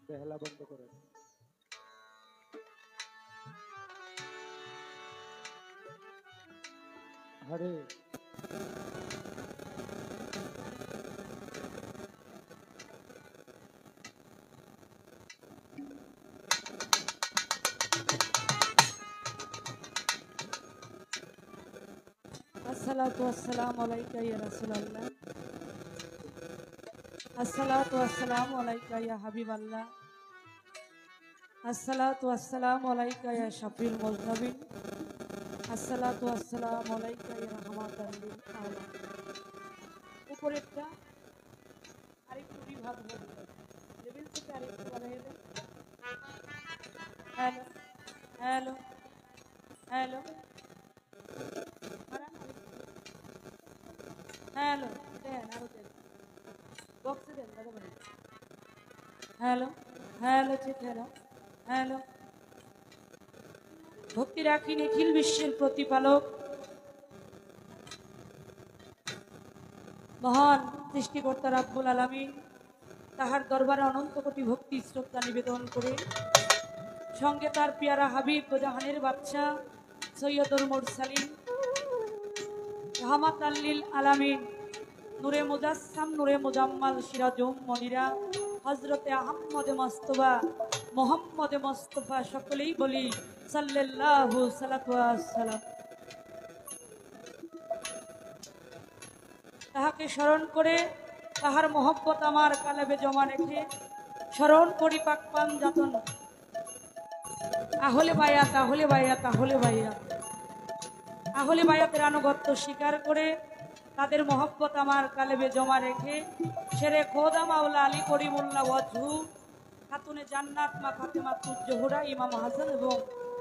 বেহালা বন্ধ করেন। হরে আসসালাতু ওয়াসসালামু আলাইকা ইয়া রাসূলুল্লাহ। আসসালাতু ওয়াসসালামু আলাইকা ইয়া হাবিবাল্লাহ। আসসালাতু ওয়াসসালামু আলাইকা ইয়া শাফিউল মুজনাবিন। আসসালাতু ওয়াসসালামু আলাইকা ইয়া রাহমাতাল লিল আলামিন। উপরেরটা আরেকটু বিভাগ হবে, লেভেল থেকে আরেকটু বাড়াই দেন। হ্যালো হ্যালো হ্যালো হ্যালো দেন, আরো দেন, বক্সে দেন দাদা ভাই। Hello hello check, hello hello. ভক্তি রাখি নিখিল বিশ্বের প্রতিপালক মহান সৃষ্টিকর্তা রাব্বুল আলামিন, তাহার দরবারে অনন্ত কোটি ভক্তি শ্রদ্ধা নিবেদন করে সঙ্গে তার পিয়ারা হাবিব দোজাহানের বাদশা সৈয়দুল মুরসালিন রাহমাতাল লিল আলামিন নূরে মুজাসসাম নূরে মুজাম্মাল সিরাজুম মনিরা হযরতে আহমদ মুস্তাফা মুহাম্মদ মুস্তাফা সকলেই বলি সাল্লাল্লাহু সাল্লাতু ওয়াসসালাম। তাহাকে স্মরণ করে তাহার মহব্বত আমার কালেবে জমা রেখে স্মরণ করি পাক পান যাতন আহলে বায়াত আহলে বায়াত আহলে বায়াত আহলে বায়াতের আনুগত্য স্বীকার করে তাদের মহব্বত আমার কালেবে জমা রেখে শেরে খোদা মাওলা আলী করিমুল্লাহ ওয়াজহু খাতুনে জান্নাত মা ফাতেমা তুজ জোহরা ইমাম হাসান এবং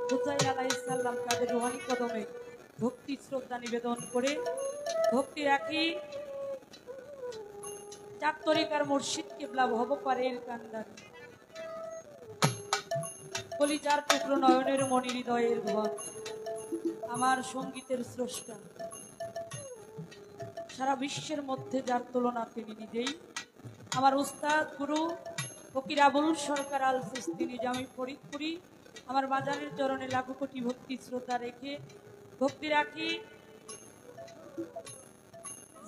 হুসাইন আলাইহিস সালাম তাদের রুহানি কদমে ভক্তি শ্রদ্ধা নিবেদন করে ভক্তি রাখি চার তরিকার মুর্শিদ কিবলা ভবপারের কান্দারি কলিজার টুকরো নয়নের মণি হৃদয়ের ঘর আমার সঙ্গীতের স্রষ্টা, সারা বিশ্বের মধ্যে যার তুলনা তিনি নিজেই, আমার উস্তাদ গুরু ফকির আবুল সরকার আল সিস্তি নিজামী ফরিদপুরি, আমার বাজারের চরণে লাখো কোটি ভক্তি শ্রদ্ধা রেখে ভক্তি রাখি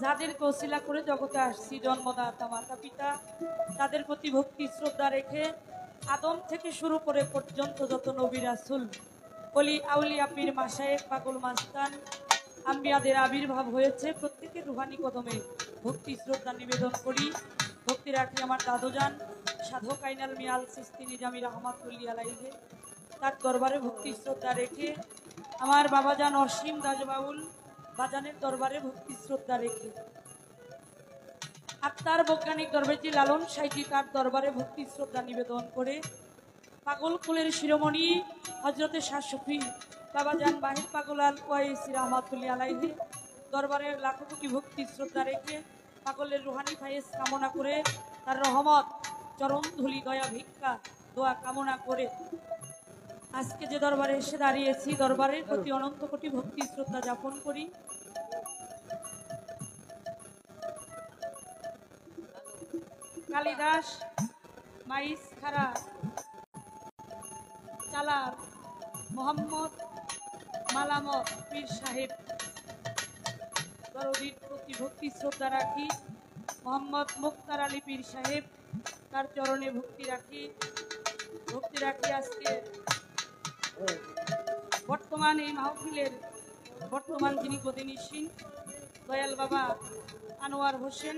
যাদেরকে ওসিলা করে জগতে আসছি, জন্মদাতা মাতা পিতা, তাদের প্রতি ভক্তি শ্রদ্ধা রেখে আদম থেকে শুরু করে পর্যন্ত যত নবী রাসূল ওলি আউলিয়া পীর মাশায়েখ পাগল মাস্তান আম্বিয়াদের আবির্ভাব হয়েছে, প্রত্যেকের রুহানি কদমে ভক্তি শ্রদ্ধা নিবেদন করি। ভক্তি রাখি আমার দাদুজান সাধক আইনাল মিয়াল সিস্তি নিজামী রহমাতুল্লাহি আলাইহি, তার দরবারে ভক্তি শ্রদ্ধা রেখে আমার বাবাজান অসীম দাস বাউল বাজানের দরবারে ভক্তি শ্রদ্ধা রেখে আত্মার বৈজ্ঞানিক দরবেজি লালন সাইজি তার দরবারে ভক্তি শ্রদ্ধা নিবেদন করে পাগল কুলের শিরোমণি হজরতে শাহ শফি বাবাজান বাহির পাগল আল ওয়াইসি রহমাতুল্লাহি আলাইহি দরবারে লাখো কোটি ভক্তি শ্রদ্ধা রেখে পাগলের রুহানি ফায়েজ কামনা করে তার রহমত চরণ ধুলি দয়া ভিক্ষা দোয়া কামনা করে আজকে যে দরবারে এসে দাঁড়িয়েছি, দরবারের প্রতি অনন্ত কোটি ভক্তি শ্রদ্ধা যাপন করি। কালিদাস মাইস খারা চালার মোহাম্মদ মালামত পীর সাহেব দরদির প্রতি ভক্তি শ্রদ্ধা রাখি। মোহাম্মদ মুক্তার আলী পীর সাহেব তার চরণে ভক্তি রাখি আজকে বর্তমান এই মাহফিলের বর্তমান যিনি গদিনিসীন দয়াল বাবা আনোয়ার হোসেন,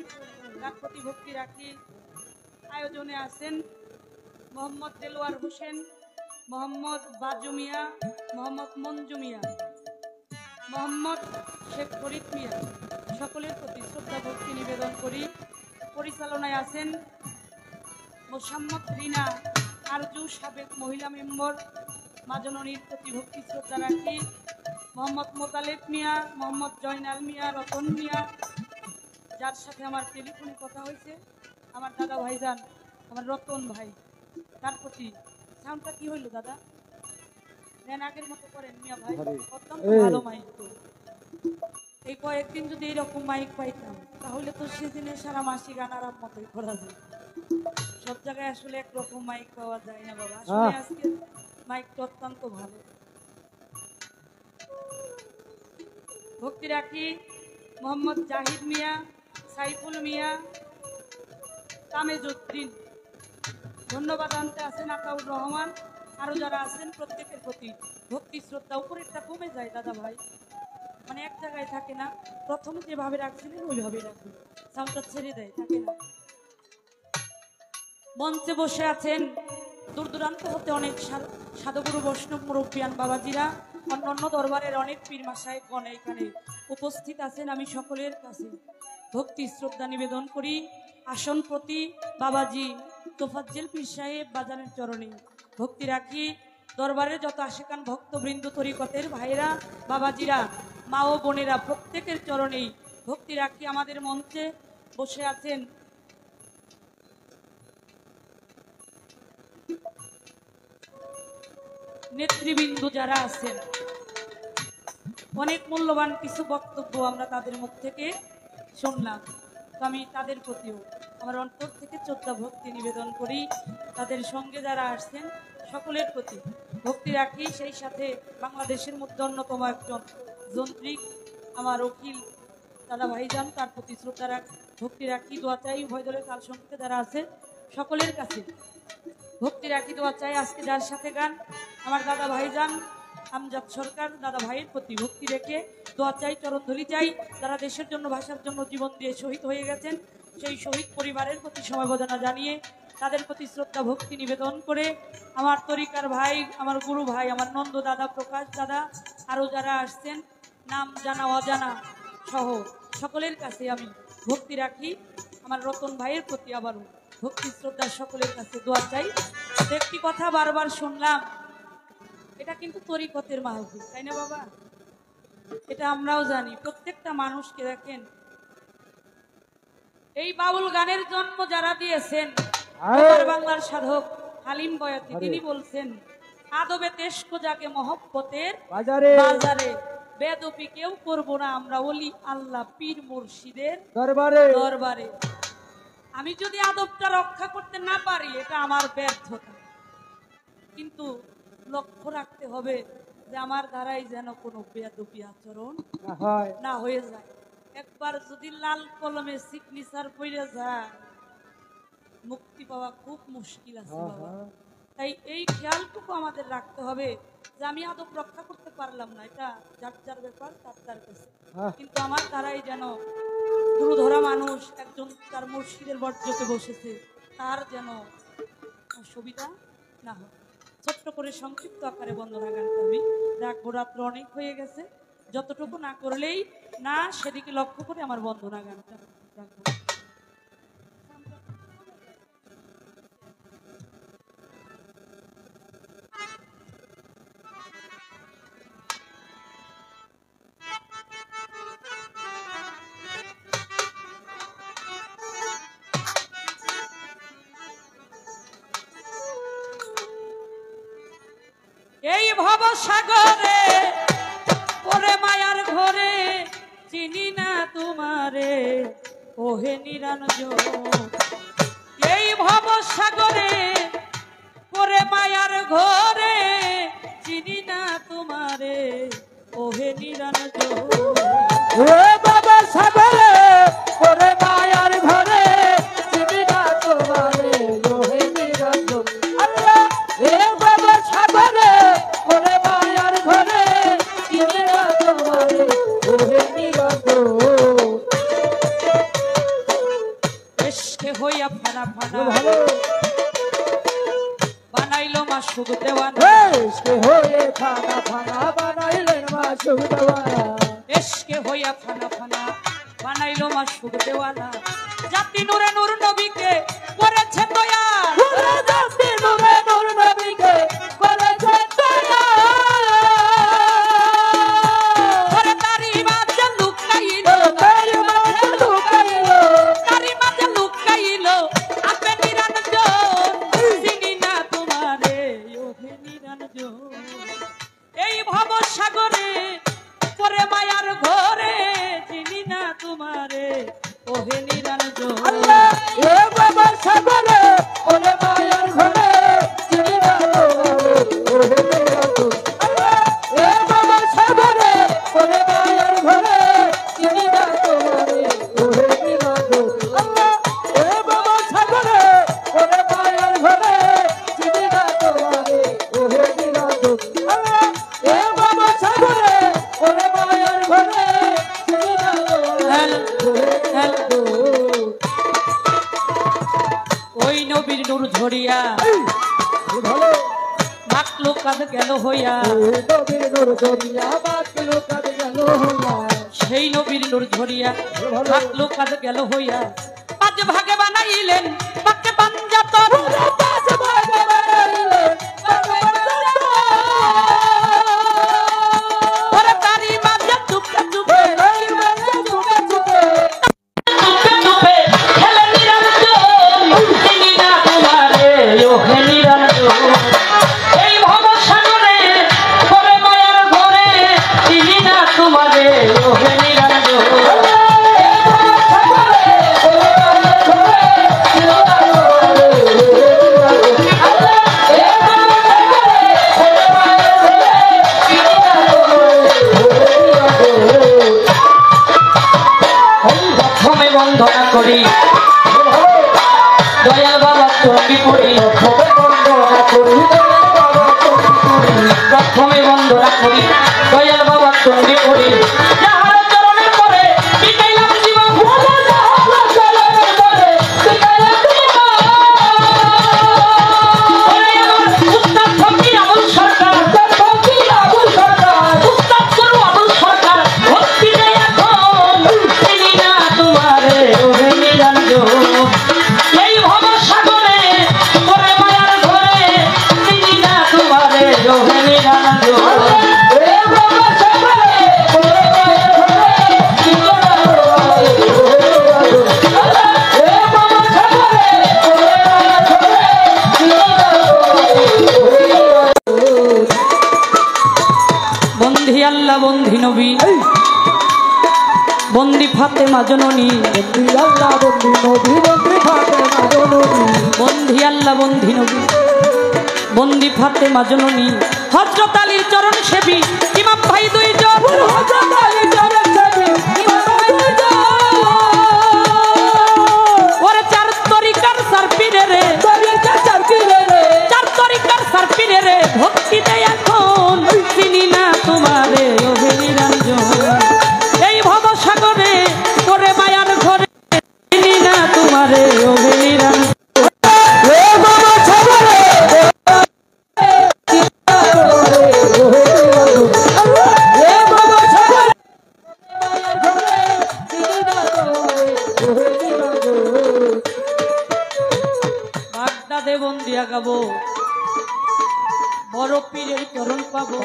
তার প্রতি ভক্তি রাখি। আয়োজনে আছেন মোহাম্মদ দেলোয়ার হোসেন, মোহাম্মদ বাজু মিয়া, মোহাম্মদ মঞ্জু মিয়া, মোহাম্মদ শেখ ফরিদ মিয়া, সকলের প্রতি শ্রদ্ধা ভক্তি নিবেদন করি। পরিচালনায় আছেন মোসাম্মদ রিনা আরজু, সাবেক মহিলা মেম্বার, মাজননীর প্রতি ভক্তি শ্রদ্ধা রাখি। মোহাম্মদ মোতালেব মিয়া, মোহাম্মদ জয়নাল মিয়া, রতন মিয়া, যার সাথে আমার টেলিফোনে কথা হয়েছে, আমার দাদা ভাইজান আমার রতন ভাই, তার প্রতি সাউন্ডটা কি হইল দাদা, দেন আগের মতো করেন মিয়া ভাই, অত্যন্ত ভালো মাইক। তো এই কয়েকদিন যদি এইরকম মাইক পাইতাম তাহলে তো সেদিনে সারা মাসি গান আরাম মতোই করা যায়। সব জায়গায় আসলে একরকম মাইক পাওয়া যায় না বাবা, আসলে আজকে মাইকটা অত্যন্ত ভালো। ভক্তি রাখি মোহাম্মদ জাহিদ মিয়া, সাইফুল মিয়া, তামেজউদ্দিন, ধন্যবাদ আনতে আছেন আতাউর রহমান, আরো যারা আছেন প্রত্যেকের প্রতি ভক্তি শ্রদ্ধা। উপরেরটা কমে যায় দাদা ভাই, মানে এক জায়গায় থাকে না, প্রথমে যেভাবে রাখছিলেন ওইভাবেই রাখুন, সাউন্ডটা ছেড়ে দেয়, থাকে না। মঞ্চে বসে আছেন দূর দূরান্ত হতে অনেক সাধুগুরু বৈষ্ণব মুরব্বিয়ান বাবাজিরা, অন্যান্য দরবারের অনেক পীর মাশায়েখগণ এখানে উপস্থিত আছেন। আমি সকলের কাছে ভক্তি শ্রদ্ধা নিবেদন করি আসন প্রতি বাবাজি তোফাজ্জল পীর সাহেব বাজানের চরণে ভক্তি রাখি। দরবারের যত আশেকান ভক্তবৃন্দ, তরিকতের ভাইরা, বাবাজিরা, মা ও বোনেরা, প্রত্যেকের চরণেই ভক্তি রাখি। আমাদের মঞ্চে বসে আছেন নেতৃবৃন্দ যারা আছেন, অনেক মূল্যবান কিছু বক্তব্য আমরা তাদের মুখ থেকে শুনলাম। তো আমি তাদের প্রতিও আমার অন্তর থেকে শ্রদ্ধা ভক্তি নিবেদন করি। তাদের সঙ্গে যারা আসছেন সকলের প্রতি ভক্তি রাখি। সেই সাথে বাংলাদেশের মধ্যে অন্যতম একজন যন্ত্রিক আমার অখিল দাদা ভাইজান, তার প্রতি শ্রদ্ধা ভক্তি রাখি, দোয়া চাই। উভয় দলের কাল সঙ্গীতে যারা আছে সকলের কাছে ভক্তি রাখি, দোয়া চাই। আজকে যার সাথে গান আমার দাদা ভাইজান আমজাদ সরকার, দাদা ভাইয়ের প্রতি ভক্তি রেখে দোয়া চাই, চরণধরি চাই। যারা দেশের জন্য ভাষার জন্য জীবন দিয়ে শহীদ হয়ে গেছেন, সেই শহীদ পরিবারের প্রতি সমবেদনা জানিয়ে তাদের প্রতি শ্রদ্ধা ভক্তি নিবেদন করে আমার তরিকার ভাই, আমার গুরু ভাই, আমার নন্দ দাদা, প্রকাশ দাদা, আরও যারা আসছেন নাম জানা অজানা সহ সকলের কাছে আমি ভক্তি রাখি। আমার রতন ভাইয়ের প্রতি আবারও ভক্তি শ্রদ্ধা সকলের কাছে দোয়া চাই। একটি কথা বারবার শুনলাম, এটা কিন্তু তরিকতের মাহফিল, তাই না বাবা? এটা আমরাও জানি। প্রত্যেকটা মানুষকে দেখেন, এই বাউল গানের জন্ম যারা দিয়েছেন বাংলার সাধক হালিম বয়াতি, তিনি বলছেন আদবে তেস্ক যাকে মহব্বতের বাজারে, বেদপি কেউ করবো না আমরা ওলি আল্লাহ পীর মুর্শিদের দরবারে। আমি যদি আদবটা রক্ষা করতে না পারি এটা আমার ব্যর্থতা, কিন্তু লক্ষ্য রাখতে হবে যে আমার দ্বারাই যেন কোনো বেয়াদবি আচরণ না হয়ে যায়। একবার যদি লাল কলমে সিগনেচার পড়ে যায়, মুক্তি পাওয়া খুব মুশকিল আছে বাবা। তাই এই খেয়ালটুকু আমাদের রাখতে হবে যে আমি আদব রক্ষা করতে পারলাম না, এটা যার যার ব্যাপার, তার কাছে, কিন্তু আমার দ্বারাই যেন গুরু ধরা মানুষ একজন তার মুর্শিদের বর্জ্যকে বসেছে, তার যেন অসুবিধা না হয়। ছোট্ট করে সংক্ষিপ্ত আকারে বন্দনা গানটা আমি রাখবো, রাত্র অনেক হয়ে গেছে, যতটুকু না করলেই না সেদিকে লক্ষ্য করে আমার বন্দনা গানটা রাখবো। এই ভব সাগরে ওরে মায়ার ঘরে চিনি না তোমারে ওহে নিরঞ্জন। এই ভব সাগরে ওরে মায়ার ঘরে চিনি না তোমারে ওহে নিরঞ্জন। ও বাবা সাগরে ওরে মায়ার ঘরে চিনি না তোমারে ওহে নিরঞ্জন। আল্লাহ এ বাবা সাগরে ওরে মায়ার ঘরে চিনি না তোমারে ওহে নিরঞ্জন। এসকে হইয়া ফানা ফানা বানাইলো মাসুক দেওয়ানা। এসকে হয়ে ফানা ফানা বানাইলেন মাসুক দেওয়ানা। এসকে হইয়া ফানা ফানা বানাইলো মাসুক দেওয়ানা। জাতি নূরে নূর নবীকে করেছে দয়া, জাতি নূরে নূর নবীকে করেছে দয়া। ওরে তারি মাঝে লুকাইলো, তারি মাঝে লুকাইলো, তারি মাঝে লুকাইলো আপে নিরঞ্জন। চিনি না তোমারে ওহে নিরঞ্জন। এই ভব সাগরে পরে মায়ার ঘরে চিনি না তোমারে ওহে নিরঞ্জন। আল্লাহ এ বাবা সাগরে ওরে ঝরিয়া ভালো মাকলো কাঁধ গেল হইয়া নবীর নূর ঝরিয়া মাকলো কাঁধ গেল হইয়া সেই নবীর নূর ঝরিয়া মাকলো কাঁধ গেল হইয়া পাঁচ ভাগে বানাইলেন পাকে পাঞ্জাতন পাঁচ ভাগে বানাইলেন পাকে পাঞ্জাতন ওরে তারি মাঝে চুপে চুপে চুপে চুপে খেলে নিরঞ্জন তিনি না তোমারে ও হে নিরঞ্জন এই ভবসাগরে করে মায়ার ঘরে তিনি না তোমারে ও হে নিরঞ্জন প্রথমে বন্দনা করি দয়াল বাবা চণ্ডী পড়ি প্রথমে বন্দনা করি দয়াল বাবা চণ্ডী পড়ি যাহার চরণে পড়ে বিকাইলাম জীবন উস্তাদ ফকির আবুল সরকার উস্তাদ গুরু আবুল সরকার ভক্তি দেয় এখন তিনি না তোমারে ওহে নিরঞ্জন এই ভবসাগরে করে মায়ার ঘরে তিনি না তোমারে ওহে নিরঞ্জন বন্ধি আল্লাহ বন্ধি নবী বন্দি ফাতেমা জননী আল্লাহ বন্ধু নবী বন্ধু ফাতেমা জননী বন্ধি আল্লাহ বন্ধি নবী বন্দি ফাতেমা জননী হযরত আলীর চরণ সেবী ইমাম ভাই দুইজন হযরত আলী চরণ সেবী ইমাম ভাই দুইজন ওরে চার তরিকার সারপিরে রে তরিকার সারপিরে রে চার তরিকার সারপিরে রে ভক্তি দেয় এখন চিনি না তোমারে ওহে নিরঞ্জন এই ভবসাগরে করে মায়ার ঘরে চিনি না তোমারে ওহে নিরঞ্জন বাগদাদে বন্দিয়া গাবো বড় পীরের চরণ পাবো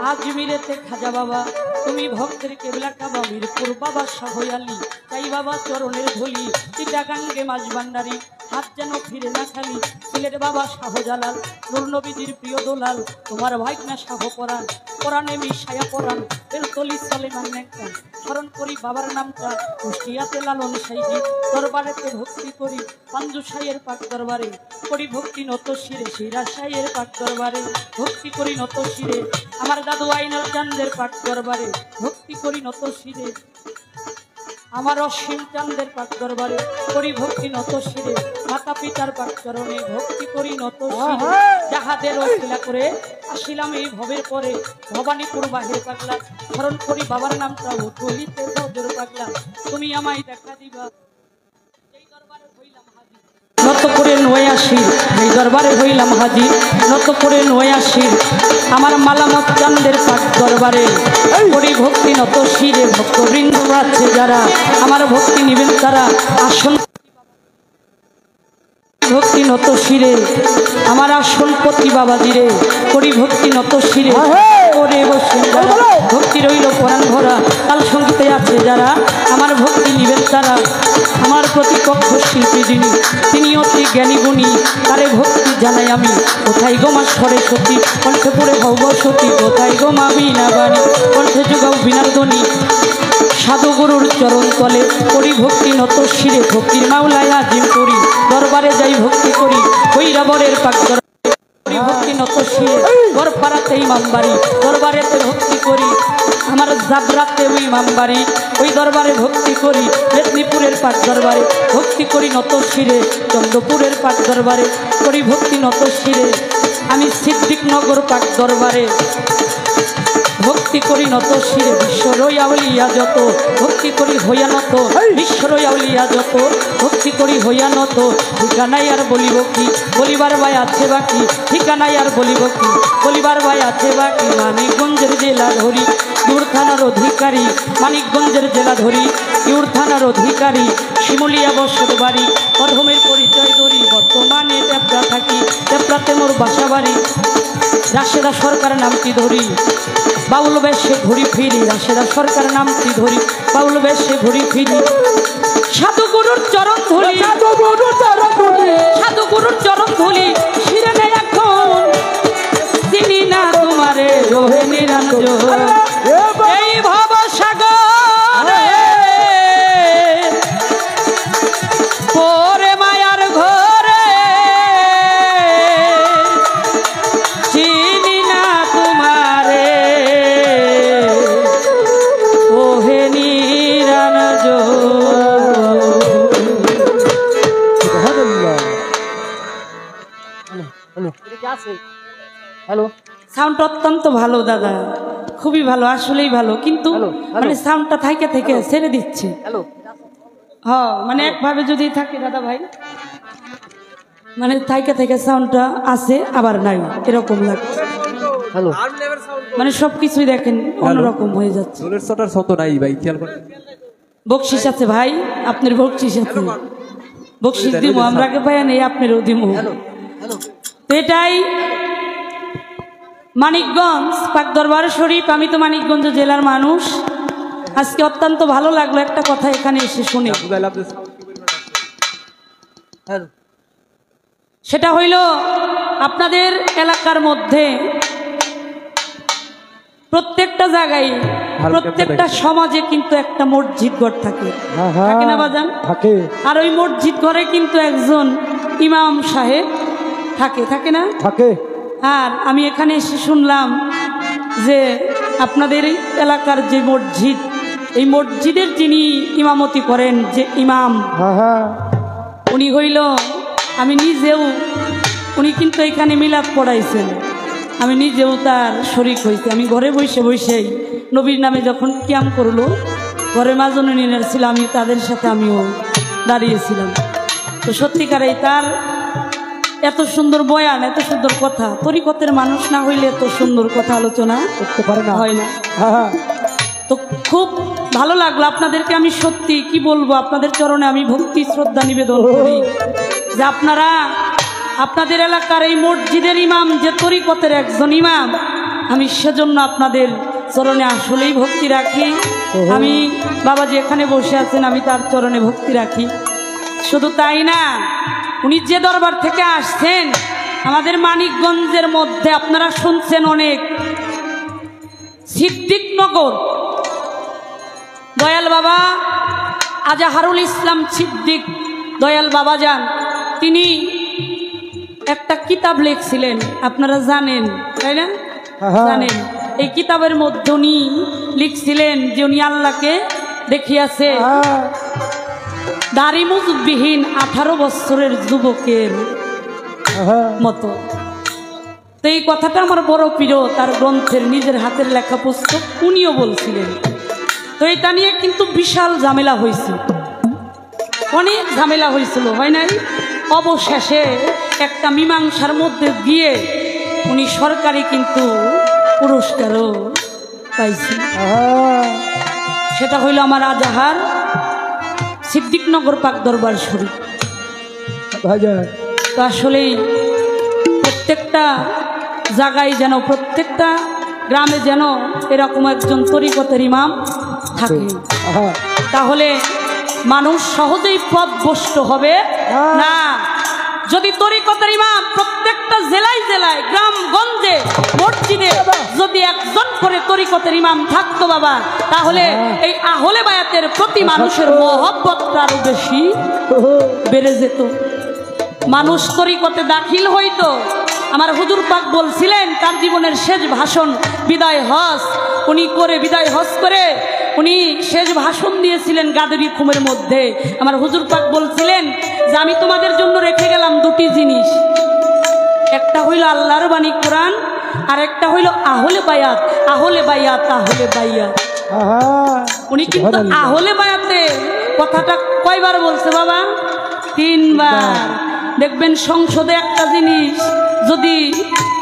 আজমিরেতে খাজা বাবা তুমি ভক্তের কেবলা কাবা মিরপুর বাবা শাহয়ালি তাই বাবা চরণের ধুলি চিটাগাঙ্গে মাঝ ভান্ডারি হাত যেন ফিরে না খালি সিলেট বাবা শাহজালাল নূর নবীজির প্রিয় দোলাল তোমার ভাইকনা শাহ পরাণ কোরআনে মিশায়া পরাণ বেলতলি সলেমান নেককান স্মরণ করি বাবার নামটা কুষ্টিয়াতে লালন সাইজি দরবারেতে ভক্তি করি পাঞ্জু সাইয়ের পাক দরবারে করি ভক্তি নত শিরে শিরা সাইয়ের পাক দরবারে ভক্তি করি নত শিরে আমার দাদু আইনাল চান্দের পাক দরবারে ভক্তি করি নত শিরে আমার অসীম চান্দের পাক দরবারে করি ভক্তি নত শিরে মাতা পিতার পাক চরণে ভক্তি করি নত শিরে যাহাদের অখিলা করে আসিলাম এই ভবের পরে ভবানীপুর বাহির পাগলা স্মরণ করি বাবার নামটা উঠলিতে ভদ্র পাগলা তুমি আমায় দেখা দিবা এই দরবারে হইলাম হাজির নত করে নয় আসি এই দরবারে হইলাম হাজির নত করে নয় আসি আমার মালামত চান্দের পাক দরবারে করি ভক্তি নত শিরে ভক্তবৃন্দ আছে যারা আমার ভক্তি নিবেন তারা আসন ভক্তি নত শিরে আমার আসন পতি বাবাজিরে করি ভক্তি নত শিরে করে বসে যারা ভক্তি রইল কোরআন ভরা তাল সঙ্গীতে আছে যারা আমার ভক্তি নিবেন তারা আমার প্রতিপক্ষ শিল্পী যিনি তিনি অতি জ্ঞানী গুণী তারে ভক্তি জানাই আমি কোথায় গো মা সরস্বতী কণ্ঠে পড়ে ভব সতী কোথায় গো মা বিনা বাণী কণ্ঠে যুগাও বিনার্দনী সাধু গুরুর চরণ তলে করি ভক্তি নত শিরে ভক্তির মাওলায় আজিম করি দরবারে যাই ভক্তি করি কৈরাবরের পাক করি ভক্তি নত শিরে গড়পাড়াতে ইমামবাড়ি দরবারেতে ভক্তি করি আমার জাবরাতে ওই ইমামবাড়ি ওই দরবারে ভক্তি করি মেদিনীপুরের পাক দরবারে ভক্তি করি নত শিরে চন্দ্রপুরের পাক দরবারে করি ভক্তি নত শিরে আমি সিদ্দিকনগর পাক দরবারে ভক্তি করি নত শিরে বিশ্বরই আউলিয়া যত ভক্তি করি হইয়া নত বিশ্বরই আউলিয়া যত ভক্তি করি হইয়া নত ঠিকানাই আর বলিব কি বলিবার ভাই আছে বাকি ঠিকানাই আর বলিব কি বলিবার ভাই আছে বাকি মানিকগঞ্জের জেলা ধরি ইউর থানার অধিকারী মানিকগঞ্জের জেলা ধরি ইউর থানার অধিকারী শিমুলিয়া বসত বাড়ি অধমের পরিচয় ধরি বর্তমানে টেপরা থাকি টেপরাতে মোর বাসা বাড়ি রাশেদা সরকার নামটি ধরি বাউল বেশে ঘুরি ফিরি রাশেদা সরকার নামটি ধরি বাউল বেশে ঘুরি ফিরি সাধু গুরুর চরণ ধরি সাধু গুরুর চরণ ধরি শিরে নেই এখন চিনি না তোমারে রোহে নিরঞ্জন এই ভব সাগরে পরে মায়ার ঘরে চিনি না তোমারে ওহে হ্যালো সাউন্ড অত্যন্ত ভালো দাদা, খুবই ভালো, আসলেই ভালো, কিন্তু মানে সাউন্ডটা থেকে থেকে ছেড়ে দিচ্ছে। হ্যাঁ মানে একভাবে যদি থাকে দাদা ভাই, মানে থেকে থেকে সাউন্ডটা আছে আবার নাই, এরকম লাগছে। মানে সবকিছুই দেখেন অন্যরকম হয়ে যাচ্ছে। বকশিস আছে ভাই, আপনার বকশিস আছে, বকশিস দিব আমরা কে পাই নেই, আপনারও দিব। তো এটাই মানিকগঞ্জ পাক দরবার শরীফ। আমি তো মানিকগঞ্জ জেলার মানুষ, আজকে অত্যন্ত ভালো লাগলো একটা কথা এখানে এসে শুনে। সেটা হইল আপনাদের এলাকার মধ্যে প্রত্যেকটা জায়গায় প্রত্যেকটা সমাজে কিন্তু একটা মসজিদ ঘর থাকে, থাকে না বাজান? থাকে। আর ওই মসজিদ ঘরে কিন্তু একজন ইমাম সাহেব থাকে, থাকে না? থাকে। আর আমি এখানে এসে শুনলাম যে আপনাদের এলাকার যে মসজিদ, এই মসজিদের যিনি ইমামতি করেন, যে ইমাম, উনি হইল, আমি নিজেও, উনি কিন্তু এখানে মিলাদ পড়াইছেন, আমি নিজেও তার শরীক হয়েছি। আমি ঘরে বসে বসেই নবীর নামে যখন কিয়াম করলো, ঘরে মাজনুনিনের ছিল, আমি তাদের সাথে আমিও দাঁড়িয়েছিলাম। তো সত্যিকারে তার এত সুন্দর বয়ান, এত সুন্দর কথা, তরিকতের মানুষ না হইলে এত সুন্দর কথা আলোচনা করতে পারে না, হয় না। তো খুব ভালো লাগলো আপনাদেরকে, আমি সত্যি কি বলবো, আপনাদের চরণে আমি ভক্তি শ্রদ্ধা নিবেদন করি যে আপনারা আপনাদের এলাকার এই মসজিদের ইমাম, যে তরিকতের একজন ইমাম, আমি সেজন্য আপনাদের চরণে আসলেই ভক্তি রাখি। আমি বাবাজি এখানে বসে আছেন, আমি তার চরণে ভক্তি রাখি। শুধু তাই না, উনি যে দরবার থেকে আসছেন আমাদের মানিকগঞ্জের মধ্যে, আপনারা শুনছেন অনেক, সিদ্দিকনগর দয়াল বাবা আজাহারুল ইসলাম সিদ্দিক দয়াল বাবা যান, তিনি একটা কিতাব লিখছিলেন, আপনারা জানেন তাই না? জানেন। এই কিতাবের মধ্যে উনি লিখছিলেন যে উনি আল্লাহকে দেখিয়াছে দাড়ি মুজবিহীন 18 বছরের যুবকের মতো। তো এই কথাটা আমার বড় প্রিয়, তার গ্রন্থের, নিজের হাতের লেখা পুস্তক, উনিও বলছিলেন। তো এটা নিয়ে কিন্তু বিশাল ঝামেলা হয়েছিল, অনেক ঝামেলা হয়েছিল, হয় নাই? অবশেষে একটা মীমাংসার মধ্যে গিয়ে উনি সরকারি কিন্তু পুরস্কারও পাইছেন। সেটা হইল আমার আজাহার সিদ্দিকনগর পাক দরবার শরীফ। তো আসলেই প্রত্যেকটা জায়গায় যেন, প্রত্যেকটা গ্রামে যেন এরকম একজন তরিকতের ইমাম থাকে, তাহলে মানুষ সহজেই পথভ্রষ্ট হবে না। যদি তরিকতের ইমাম প্রত্যেকটা জেলায় জেলায়, গ্রাম গঞ্জে, মসজিদে যদি একজন করে তরিকতের ইমাম থাকতো বাবা, তাহলে এই আহলে বায়াতের প্রতি মানুষের মহব্বতটা আরো বেশি বেড়ে যেত, মানুষ তরিকতে দাখিল হইতো। আমার হুজুর পাক বলছিলেন, তার জীবনের শেষ ভাষণ বিদায় হজ উনি করে, বিদায় হজ করে উনি শেষ ভাষণ দিয়েছিলেন গাদেবী খুমের মধ্যে। আমার হুজুর পাক বলছিলেন যে আমি তোমাদের জন্য রেখে গেলাম দুটি জিনিস, একটা হইল আল্লাহর বাণী কোরআন, আর একটা হইল আহলে বায়াত। আহলে বায়াত, আহলে বায়াত। উনি কিন্তু আহলে বায়াতে কথাটা কয়বার বলছে বাবা? 3 বার। দেখবেন সংসদে একটা জিনিস যদি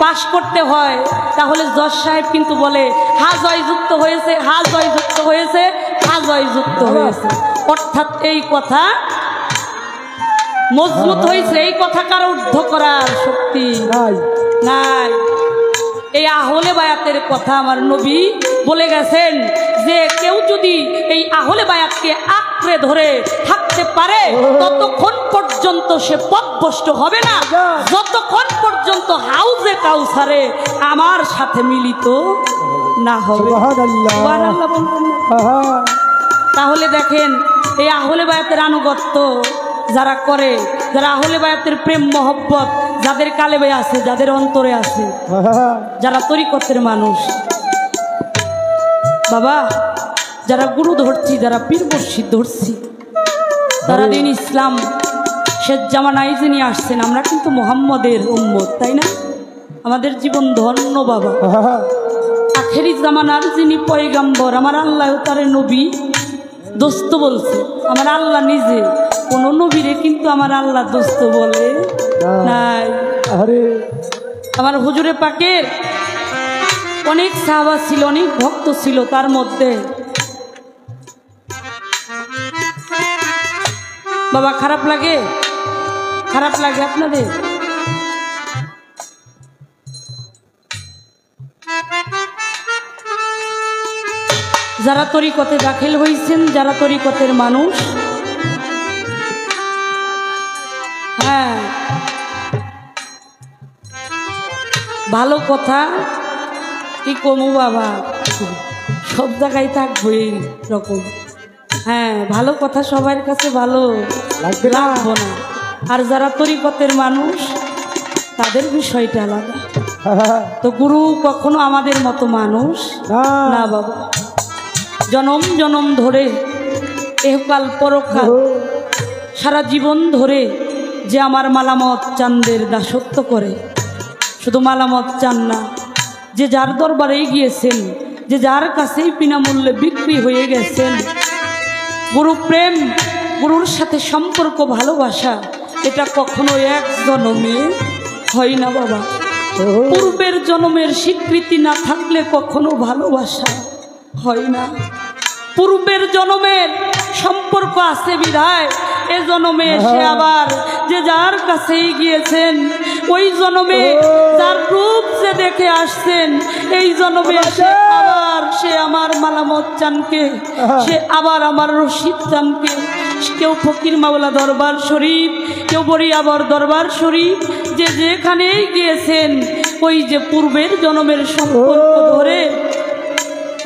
পাশ করতে হয় তাহলে জজ সাহেব কিন্তু বলে হা জয়যুক্ত হয়েছে, হা জয়যুক্ত হয়েছে, হা জয়যুক্ত হয়েছে। অর্থাৎ এই কথা মজবুত হয়েছে, এই কথা কারো ঊর্ধ্ব করার শক্তি নাই। এই আহলে বায়াতের কথা আমার নবী বলে গেছেন যে কেউ যদি এই আহলে বায়াতকে আঁকড়ে ধরে থাকতে পারে ততক্ষণ পর্যন্ত সে পথভ্রষ্ট হবে না, যতক্ষণ পর্যন্ত হাউজে কাউসারে আমার সাথে মিলিত না হবে। তাহলে দেখেন এই আহলে বায়াতের আনুগত্য যারা করে, যারা আহলে বায়াতের প্রেম মহব্বত যাদের কালেবে আছে, যাদের অন্তরে আছে, যারা তরিকতের মানুষ বাবা, যারা গুরু ধরছি, যারা পীর মুর্শিদ ধরছি, তারা দিন ইসলাম শেষ জামানায় যিনি আসছেন, আমরা কিন্তু মুহাম্মদের উম্মত, তাই না? আমাদের জীবন ধন্য বাবা। আখেরি জামানার যিনি পয়গাম্বর, আমার আল্লাহ তারে নবী দোস্ত বলছে। আমার আল্লাহ নিজে কোন নবীরে কিন্তু আমার আল্লাহ দোস্ত বলে নাই। আমার হুজুরে পাকের অনেক সাহাবা ছিল, অনেক ভক্ত ছিল, তার মধ্যে বাবা খারাপ লাগে, খারাপ লাগে আপনাদের? যারা তরিকতে দাখিল হয়েছেন, যারা তরিকতের মানুষ, হ্যাঁ ভালো কথা কি কমু বাবা, সব জায়গায় থাকবো এই রকম। হ্যাঁ ভালো কথা সবার কাছে ভালো লাগবো না, আর যারা তরিকতের মানুষ তাদের বিষয়টা আলাদা। তো গুরু কখনো আমাদের মতো মানুষ না বাবা। জনম জনম ধরে, এহকাল পরকাল, সারা জীবন ধরে যে আমার মালামত চান্দের দাসত্ব করে, শুধু মালামত চান না, যে যার দরবারে গিয়েছেন, যে যার কাছেই বিনামূল্যে বিক্রি হয়ে গেছেন, গুরু প্রেম, গুরুর সাথে সম্পর্ক, ভালোবাসা, এটা কখনো এক জন্মে হয় না বাবা। পূর্বের জন্মের স্বীকৃতি না থাকলে কখনো ভালোবাসা হয় না। পূর্বের জন্মের সম্পর্ক আছে বিধায় এ জন্মে সে আবার যে যার কাছেই গিয়েছেন, ওই জন্মে যার রূপ যে দেখে আসছেন, এই জন্মে সে আমার মালামত চানকে, সে আবার আমার রশিদ চানকে। কেউ ফকির মাওলা দরবার শরীফ, কেউ বরিয়াবর দরবার শরীফ, যে যেখানেই গিয়েছেন ওই যে পূর্বের জন্মের সম্পর্ক ধরে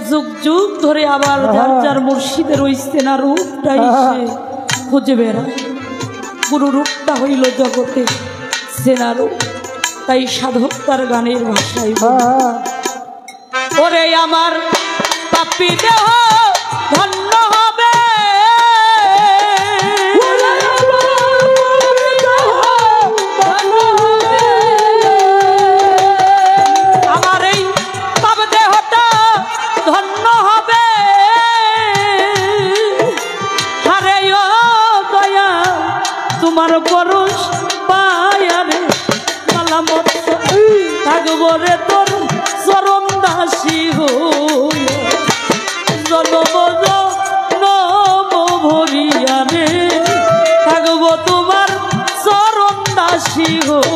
যুগ যুগ ধরে আবার যার যার মুর্শিদের ওই সেনা রূপটাই সে খুঁজে বেড়ায়। গুরু রূপটা হইল জগতে সেনা রূপ, তাই সাধক তার গানের ভাষায় ওরে আমার পাপী দেহ ধন্য হবে, আমার এই পাপ দেহটা ধন্য হবে। আরে ও দয়া তোমার পরশ পায়ারে মালামত থাকবো রে তোর চরণ দাসী হইয়া, জনম জনম ভরিয়া রে থাকবো তোমার চরণ দাসী হইয়া।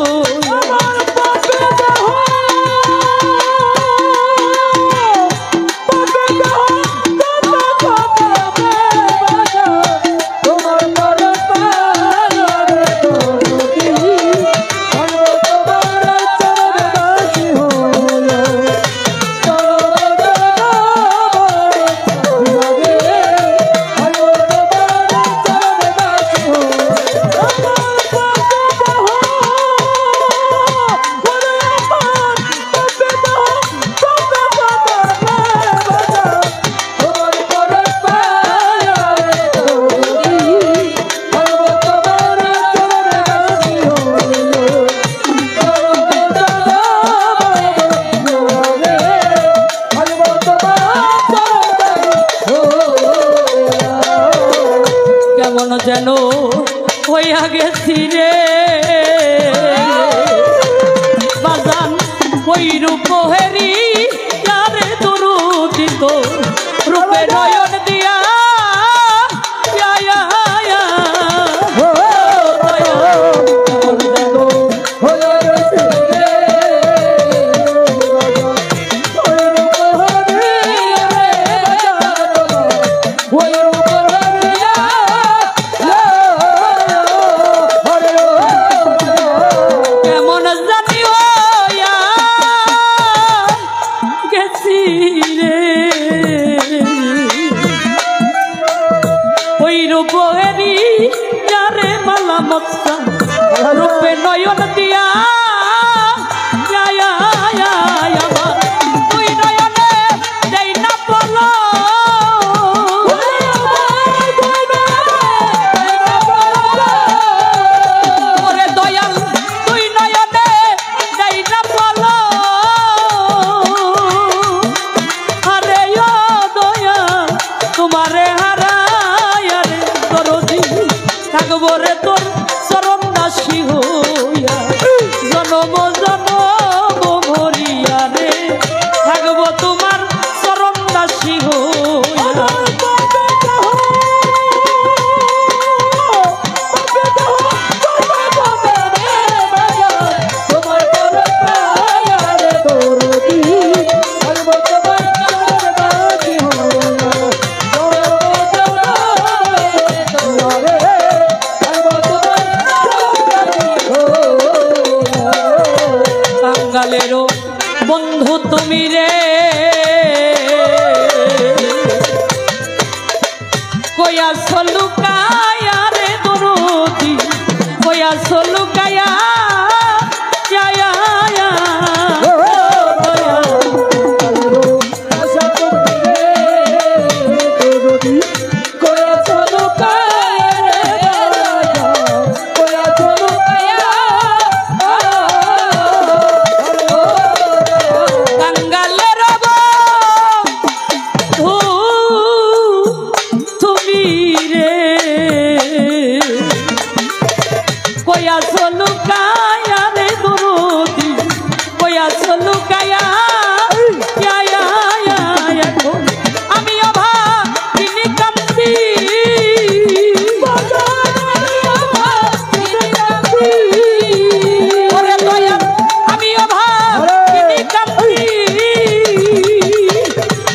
নয়ন দিয়া আমার দুই নয়নে দেই না বলো ওরে দয়াল দুই নয়নে দেই না বলো আরে ও দয়াল তোমারে হারায় রে দরদি থাকবো রে তোর চরণ দাসী হইয়া জনম জনম ভরিয়া রে থাকবো তোমার চরণ দাসী হইয়া কাঙ্গালেরও বন্ধু তুমি রে কয়া সলুকায়া রে দরদি কয়া সলুকায়া কয়া সলুকায়া রে দরদি কয়া সলুকায়া আমি অভাব কিনি কান্দি ওরে দয়া আমি অভাব কিনি কান্দি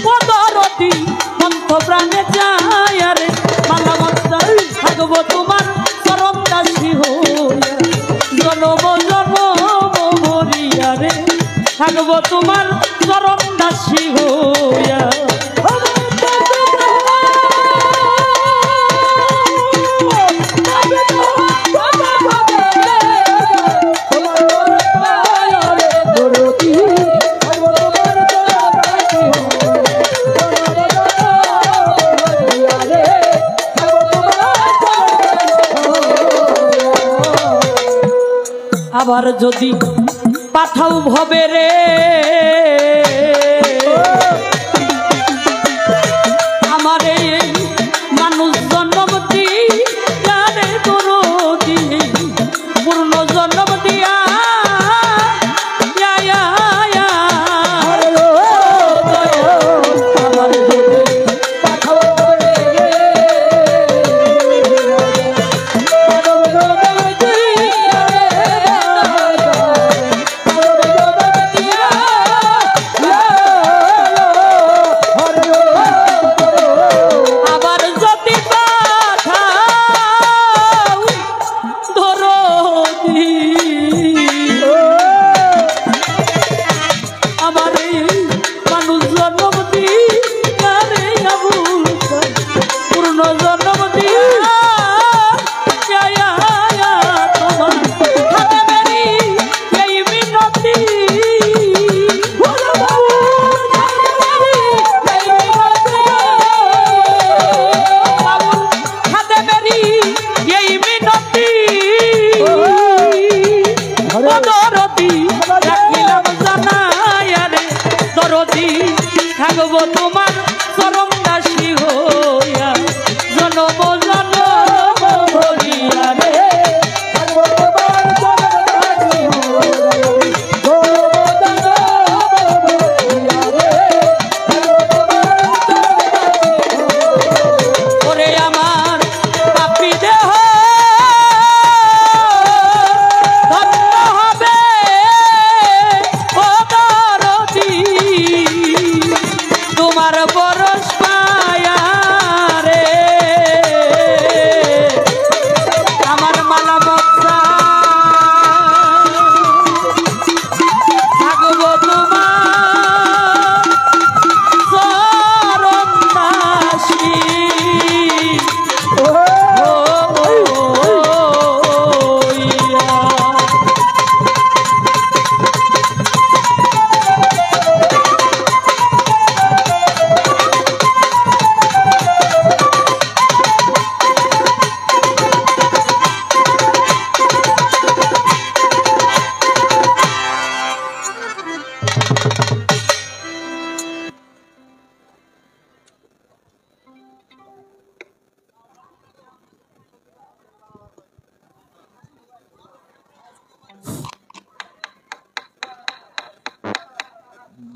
ও দরদি মন্থ প্রাণে যায় রে মালা মন্ত্র থাকবো তোমার চরণ দাসী হইয়া জনম জনম ভরিয়া রে থাকবো তোমার চরণ দাসী হইয়া আবার যদি পাঠাও ভবে রে আমার এই মানুষ জন্ম দিয়া রে দরদি পূর্ণ জন্ম দিয়া আমার যদি পাঠাও ভবে থাকবো তোমার চরণ দাসী হইয়া জনম জনম ভরিয়া রে ওরে আমার পাপী দেহ ধন্য হবে ও দরদি তোমার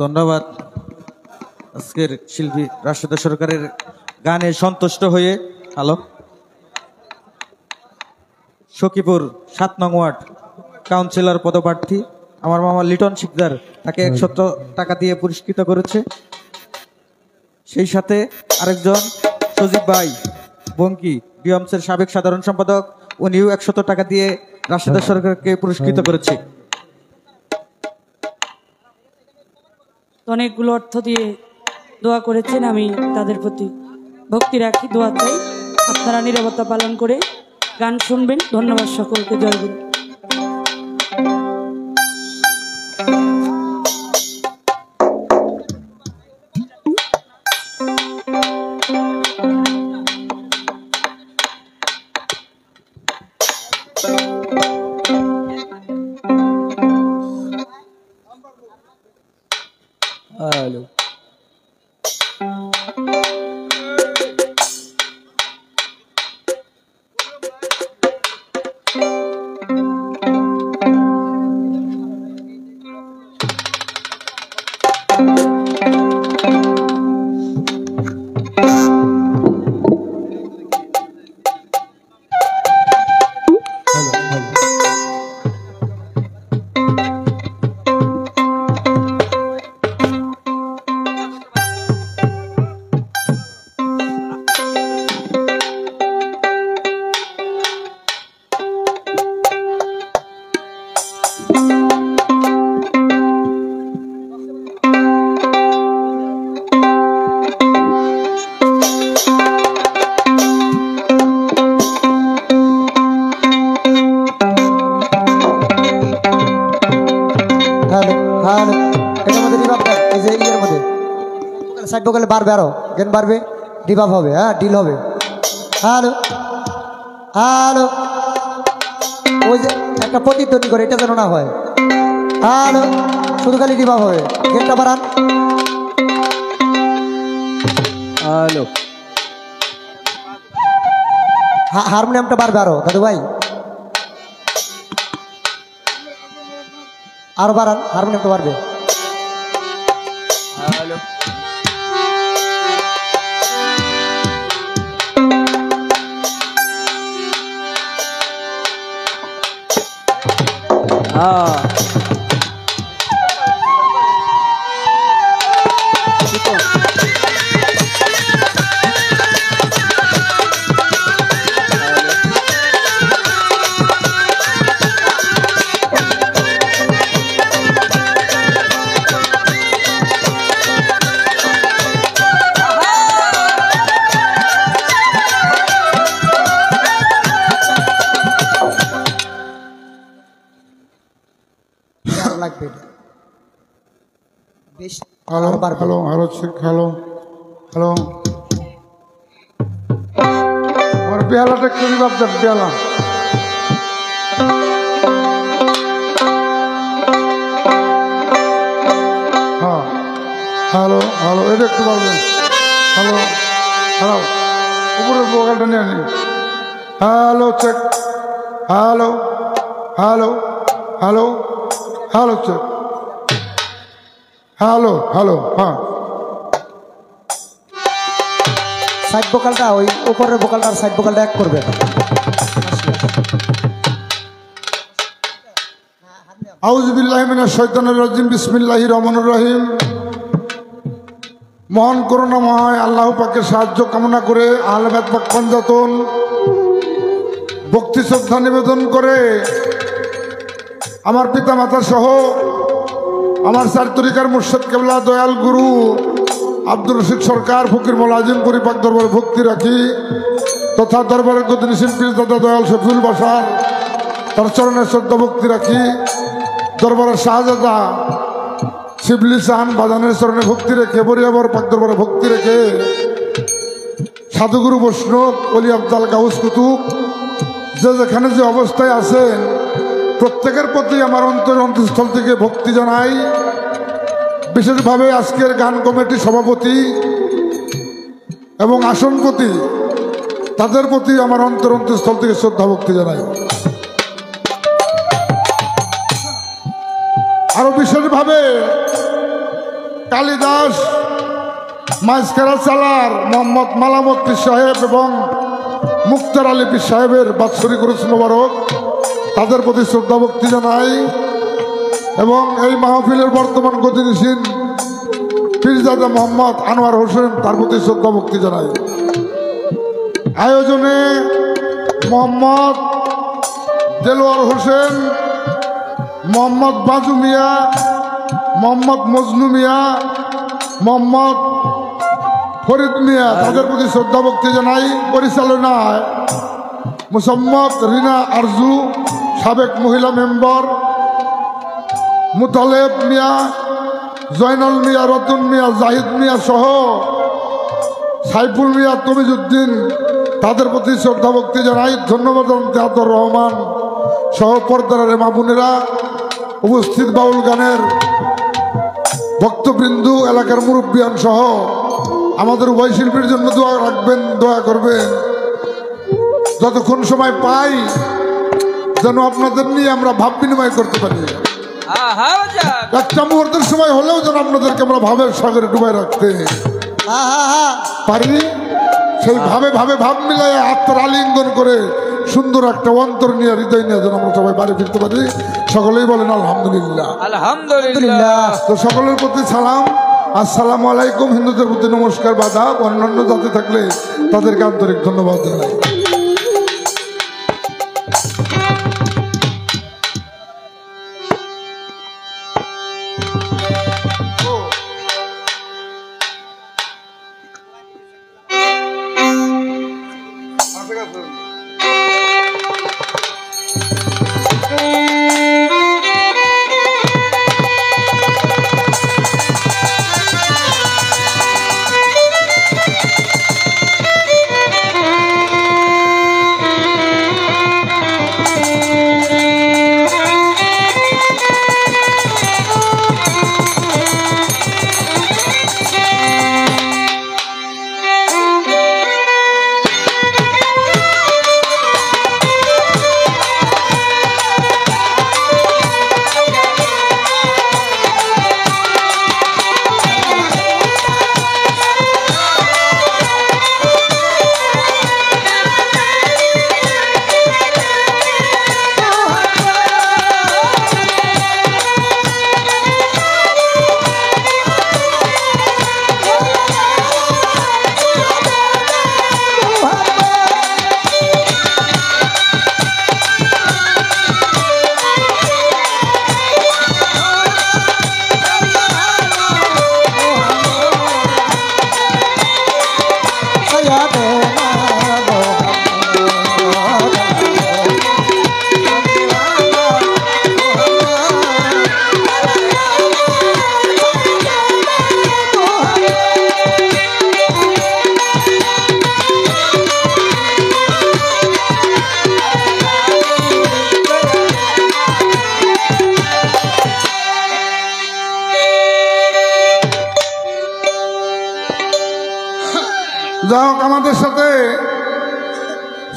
ধন্যবাদ। আজকের শিল্পী রাশেদা সরকারের গানে সন্তুষ্ট হয়ে হ্যালো সখীপুর 7 নং ওয়ার্ড কাউন্সিলর পদপ্রার্থী আমার মামা লিটন শিকদার তাকে 100 টাকা দিয়ে পুরস্কৃত করেছে। সেই সাথে আরেকজন সজীব ভাই বঙ্কি ডিএমসের সাবেক সাধারণ সম্পাদক, উনিও 100 টাকা দিয়ে রাশেদা সরকারকে পুরস্কৃত করেছে। অনেকগুলো অর্থ দিয়ে দোয়া করেছেন, আমি তাদের প্রতি ভক্তি রাখি, দোয়া চাই। আপনারা নীরবতা পালন করে গান শুনবেন। ধন্যবাদ সকলকে। জয় গুরু। হ্যালো সাইড বগলে বাড়বে, আরো গেন বাড়বে, রিভাব হবে, হ্যাঁ ডিল হবে। হ্যালো হ্যালো, ওই যে একটা প্রতিধ্বনি করে, এটা যেন না হয়। হ্যালো, শুধু খালি রিভাব হবে, গেনটা বাড়ান। হ্যালো, হারমোনিয়ামটা বাড়বে আরো দাদু ভাই, আরো বাড়ান, হারমোনিয়ামটা বাড়বে। হ্যালো লাগবে, বেশ। Hello hello hello hello hello, আমার বেহালাটা একটু রিভাব দেন, বেহালা। হ্যাঁ হ্যালো হ্যালো, এটা একটু বলবেন। হ্যালো হ্যালো, উপরের বোকালটা নিয়ে আনি। Hello check, hello hello hello hello check, hello hello. হ্যাঁ, সাইড ভোকালটা ওই উপরের ভোকালটা আর সাইড ভোকালটা এক করবে। আউযু বিল্লাহি মিনাশ শাইতানির রাজিম, বিসমিল্লাহির রহমানির রহিম। মহান করুণাময় আল্লাহ পাকের সাহায্য কামনা করে আহলে বাইত পাক পঞ্জাতন ভক্তি শ্রদ্ধা নিবেদন করে আমার পিতা মাতা সহ আমার চার তরিকার মুর্শিদ কেবলা দয়াল গুরু আব্দুর রশিদ সরকার ফকির মোল্লা আজিম পরিপাক দরবারে ভক্তি রাখি, তথা দরবারের গদিনী শিল্পী দাদা দয়াল শফিউল বাসার তার চরণের শ্রদ্ধা ভক্তি রাখি, দরবারের শাহজাদা শিবলি চাহান বাজানের চরণে ভক্তি রেখে, বরিয়াবর পাক দরবারে ভক্তি রেখে, সাধুগুরু বৈষ্ণব অলি আবদাল গাউস কুতুব যে যেখানে যে অবস্থায় আছেন প্রত্যেকের প্রতি আমার অন্তঃস্থল থেকে ভক্তি জানাই। বিশেষভাবে আজকের গান কমিটি সভাপতি এবং আসনপতি তাদের প্রতি আমার অন্তঃস্থল থেকে শ্রদ্ধা ভক্তি জানাই। আরো বিশেষভাবে কালিদাস মাইজকেরা চালার মোহাম্মদ মালামত পীর সাহেব এবং মুক্তার আলী পীর সাহেবের বাৎসরিক উরুস মোবারক, তাদের প্রতি শ্রদ্ধা ভক্তি জানাই। এবং এই মাহফিলের বর্তমান গতিশীল পীরজাদা মোহাম্মদ আনোয়ার হোসেন, তার প্রতি শ্রদ্ধা ভক্তি জানাই। আয়োজনে মোহাম্মদ দেলোয়ার হোসেন, মোহাম্মদ বাজু মিয়া, মোহাম্মদ মজনু মিয়া, মোহাম্মদ ফরিদ মিয়া, তাদের প্রতি শ্রদ্ধা ভক্তি জানাই। পরিচালনায় মুসাম্মদ রিনা আরজু, সাবেক মহিলা মেম্বার, মুতালেব মিয়া, জয়নাল মিয়া, রতন মিয়া, জাহিদ মিয়া সহ সাইফুল মিয়া, তমিজউদ্দিন, তাদের প্রতি শ্রদ্ধা ভক্তি জানাই। ধন্যবাদ জাহাদুর রহমান সহ পর্দার মা বোনেরা, উপস্থিত বাউল গানের ভক্তবৃন্দ, এলাকার মুরব্বিয়ান সহ আমাদের উভয় শিল্পীর জন্য দোয়া রাখবেন, দোয়া করবেন। যতক্ষণ সময় পাই যেন আপনাদের নিয়ে আমরা ভাব বিনিময় করতে পারি। একটা মুহূর্তের সময় হলেও যেন আপনাদেরকে আমরা ভাবের সাগরে ডুবাই রাখতে পারি। সেই ভাবে ভাবে ভাব মিলাই আত্মার আলিঙ্গন করে সুন্দর একটা অন্তর নিয়ে, হৃদয় নিয়ে যেন আমরা সবাই বাড়ি ফিরতে পারি। সকলেই বলেন আলহামদুলিল্লাহ। আলহামদুলিল্লাহ। তো সকলের প্রতি সালাম, আসসালামু আলাইকুম। হিন্দুদের প্রতি নমস্কার, বাদাব। অন্যান্য জাতি থাকলে তাদেরকে আন্তরিক ধন্যবাদ জানাই। যাই হোক, আমাদের সাথে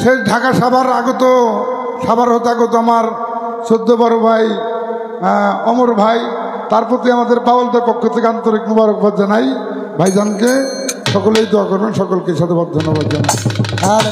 সেই ঢাকা সাভার হতে আগত আমার 14 বড় ভাই অমর ভাই, তার প্রতি আমাদের বাউলদের পক্ষ থেকে আন্তরিক মুবারকবাদ জানাই। ভাইজানকে সকলেই দোয়া করবেন, সকলকে সাথে ধন্যবাদ জানাই। আর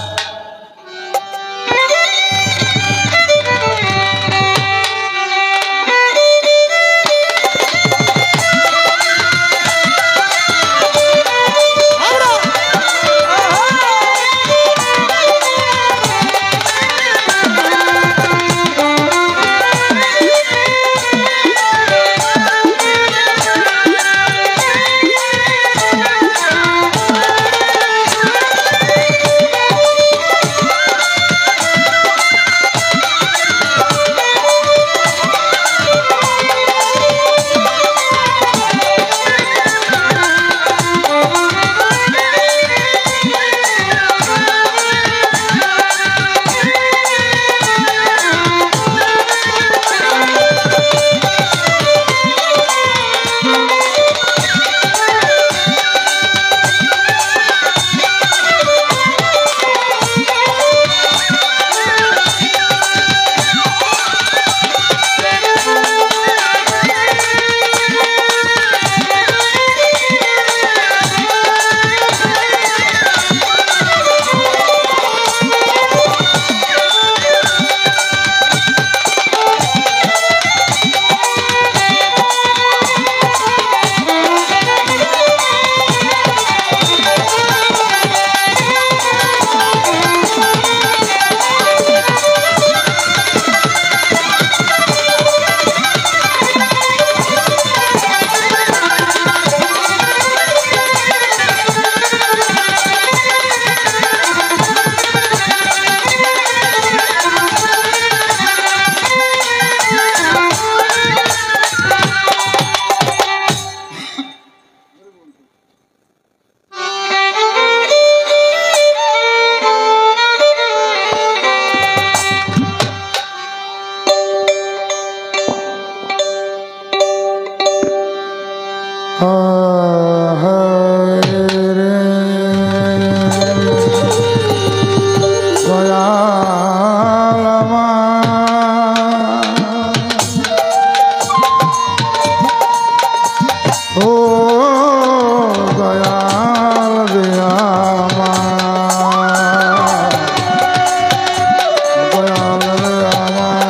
রে দয়াল আমার, ও দয়াল রে আমার, দয়াল রে আমার।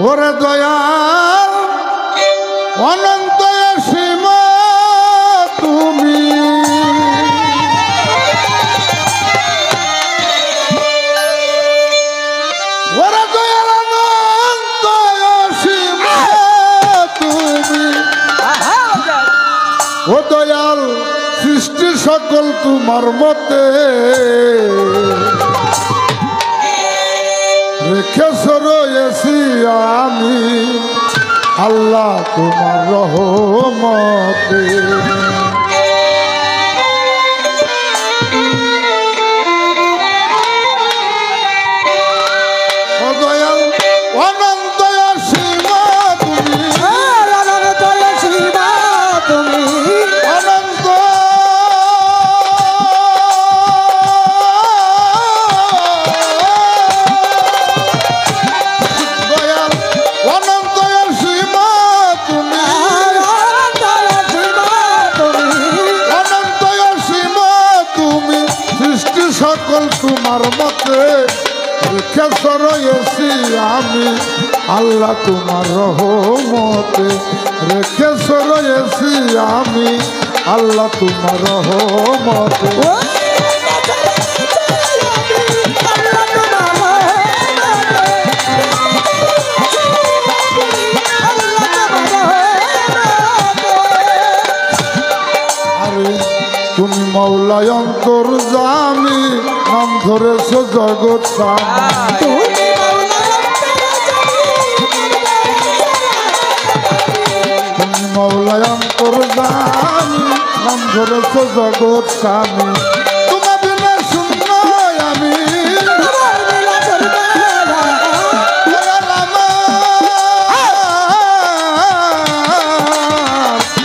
ওরে দয়াল অনন্ত সীমা তুমি, ওরে দয়াল অনন্ত সীমা তুমি, ও দয়াল সৃষ্টি সকল তোমার মতে রেখেছ রয়েছি আমি আল্লাহ তোমার রহমতে। ও দয়াল অনন্ত সীমা তুমি, অনন্ত সীমা তুমি, অনন্ত দয়াল অনন্ত সীমা তুমি, অনন্ত সীমা তুমি, অনন্ত সীমা তুমি, সৃষ্টি সকল তোমার মতে রেখেছ রয়েছি আমি আল্লাহ তোমার রহমতে, রেখেছ রয়েছি আমি আল্লাহ তোমার রহমতে। আরে তুমি মৌলায় অন্তর্যামী, নাম ধরেছ জগৎ স্বামী। তুমি মৌলায় অন্তর্যামী, নাম ধরেছ জগৎ স্বামী। তোমার বিনা শূন্য আমি, দয়াল আমার,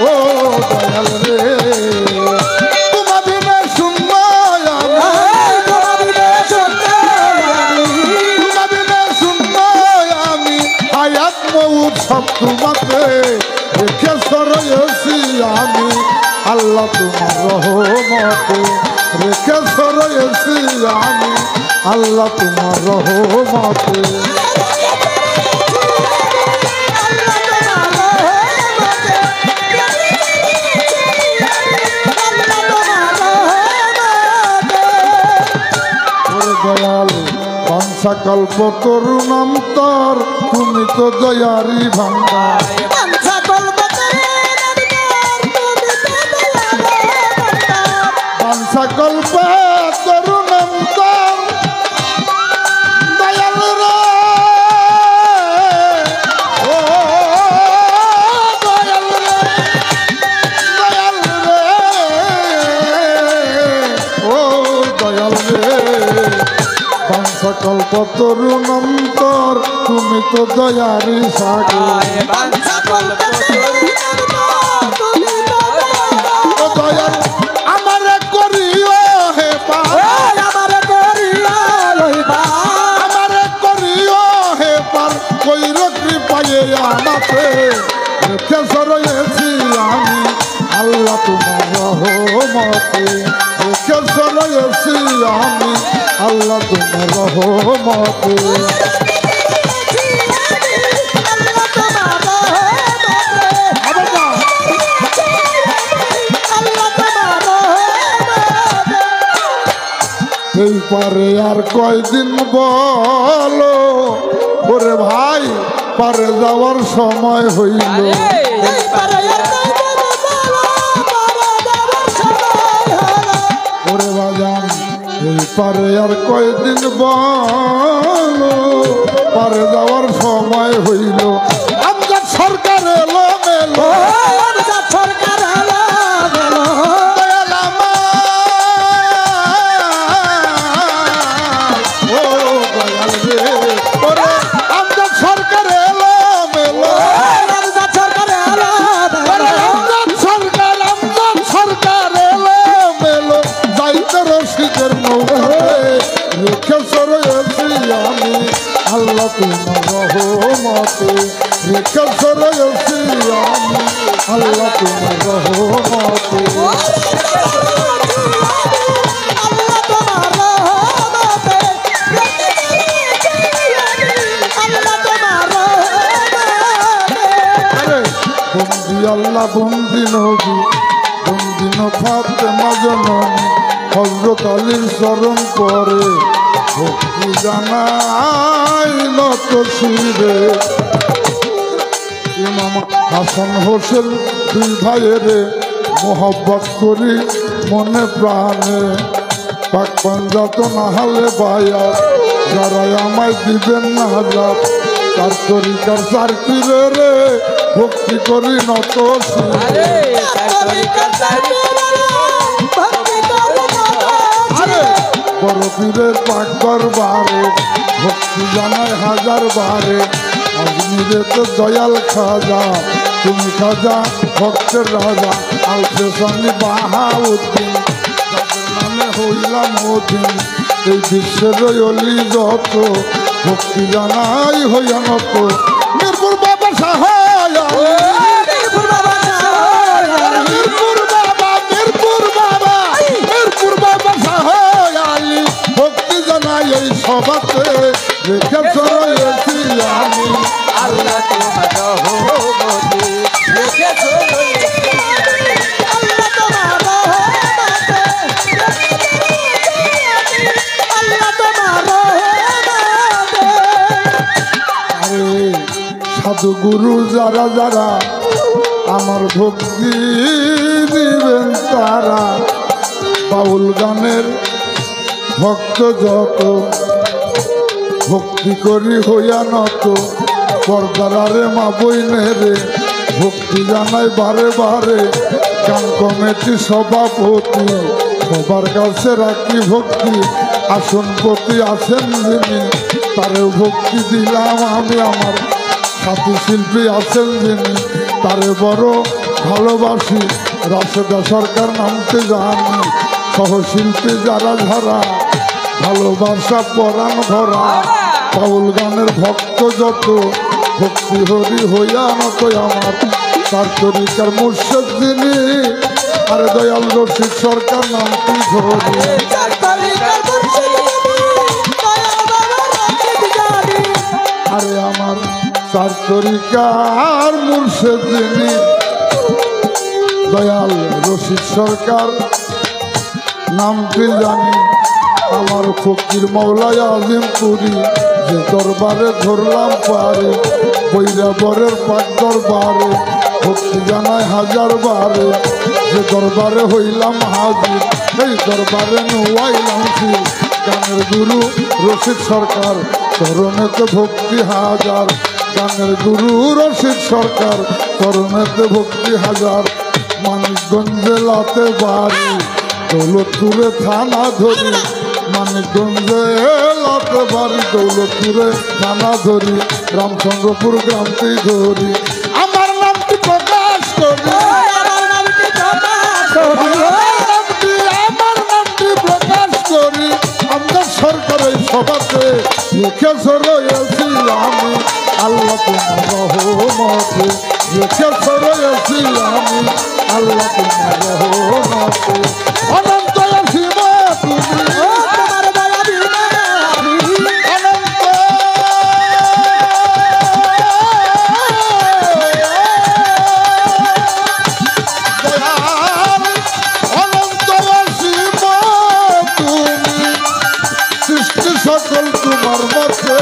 ও দয়াল রে তোমার বিনা শূন্য আমি, তোমার বিনা শূন্য আমি, হায়াত মউত সব তোমাকে রেখেছ রয়েছি আমি আল্লাহ তোমার রহমতে, রেখেছ রয়েছি আমি আল্লাহ তোমার রহমতে। ওরে দয়াল বংশকল্প তরুণান্তর, তুমি তো দয়ারি ভাঙ্গার। বংশকল্প তরুণান্তর দয়াল রে, ও দয়াল রে, দয়াল রে, ও দয়াল রে, বংশকল্প তরুণান্তর তুমি তো দয়ারি সাগর। ও দয়াল আমারে করিও হে পার, আমারে করিও হে পার, কইর কৃপায়ে আমাকে রেখেছ রয়েছি আমি আল্লাহ তোমার রহমতে, রেখেছ রয়েছি আমি আল্লাহ তোমার রহমতে। এই পারে আর কয়দিন বলো, ওরে ভাই পারে যাওয়ার সময় হইল। ওরে বাজান ওই পারে আর কয়দিন বলো, পারে যাওয়ার সময় হইল। আমজাদ সরকার এলো মেলো, আমজাদ সরকার এলো মেলো, দয়াল আমার, ও দয়াল রে, ওরে আমজাদ সরকার এলো মেলো, আমজাদ সরকার এলো ওরে মেলো, আমজাদ সরকার এলো মেলো, যাইতে রশিদের নৌকাতে রেখেছ রয়েছি আমি আল্লাহ তোমার রহমতে, রেখেছ রয়েছি আমি আল্লাহ তোমার রহমতে। আল্লাহ তোমার রহমতে, আল্লাহ তোমার রহমতে। আরে বন্দি আল্লাহ বন্দি নবী, বন্দি ফাতেমা জননী, হযরত আলীর চরণ পরে ভক্তি জানাই নত শিরে। ইমাম হাসান হোসেন দুই ভাইয়েরে মোহব্বত করি মনে প্রাণে, পাক পাঞ্জাত না হলে বায়া যারা আমায় দিবেন না হাজার, তার তরিকার চার পীরে রে ভক্তি করি নত শিরে। আরে বড় পীরের পাক দরবারে ভক্তি জানায় হাজার বারে, আজমিরে তো দয়াল খাজা, তুমি খাজা ভক্তের রাজা, আলফে সানি বাহাউদ্দিন, যাদের নামে হইলাম ওদিন, এই বিশ্বের অলি যত ভক্তি জানাই হইয়া নত। মিরপুর বাবা সাহায়, মিরপুর বাবা, মিরপুর বাবা সাহায় আলী, ভক্তি জানাই এই সভাতে রেখেছ রয়েছি আমি আল্লাহ তোমার রহমতে, রেখেছ আল্লাহ তোমার রহমতে, আল্লাহ তোমার রহমতে। আরে সাধু গুরু যারা যারা আমার ভক্তি দিবেন তারা, বাউল গানের ভক্ত যত ভক্তি করি হইয়া নত, পর্দারে মা বইনেরে ভক্তি জানাই বারে বারে, গান কমিটি সভাপতি সবার কাছে রাখি ভক্তি, আসনপতি আছেন যিনি তারেও ভক্তি দিলাম আমি, আমার সাথী শিল্পী আছেন যিনি তারে বড় ভালোবাসি, রাশেদা সরকার নামতে জানি, সহশিল্পী যারা যারা ভালোবাসা পরাণ ভরা, বাউল গানের ভক্ত যত ভক্তি হরি হইয়া নত আমার, তার তরিকার মুর্শিদ যিনি, আরে দয়াল রশিদ সরকার নামটি ধরি। আরে আমার তার তরিকার মুর্শিদ যিনি, দয়াল রশিদ সরকার নামটি জানি, আমার ফকির মৌলাই আজিমপুরি, যে দরবারে ধরলাম পারে, বৈরাবরের পাক দরবারে ভক্তি জানায় হাজার বারে, যে দরবারে হইলাম হাজির, এই দরবারে নুয়াইলাম ফির, গানের গুরু রশিদ সরকার চরণেতে ভক্তি হাজার, গানের গুরু রশিদ সরকার চরণেতে ভক্তি হাজার। মানিকগঞ্জ জেলাতে বাড়ি, দৌলতপুরে থানা ধরি, মানিকগঞ্জ জেলাতে বাড়ি, দৌলতপুরে থানা ধরি, রামচন্দ্রপুর গ্রামটি ধরি, আমার নামটি প্রকাশ করি, আমার নামটি প্রকাশ করি, আমজাদ সরকার এই সভাতে রেখেছ রয়েছি আমি আল্লাহ তোমার রহমতে, রেখেছ রয়েছি আমি আল্লাহ তোমার রহমতে। অনন্ত সীমা তুমি, তোমার দয়া বিনা অনন্ত দয়াল, অনন্ত সীমা তুমি, সৃষ্টি সকল তোমার মতে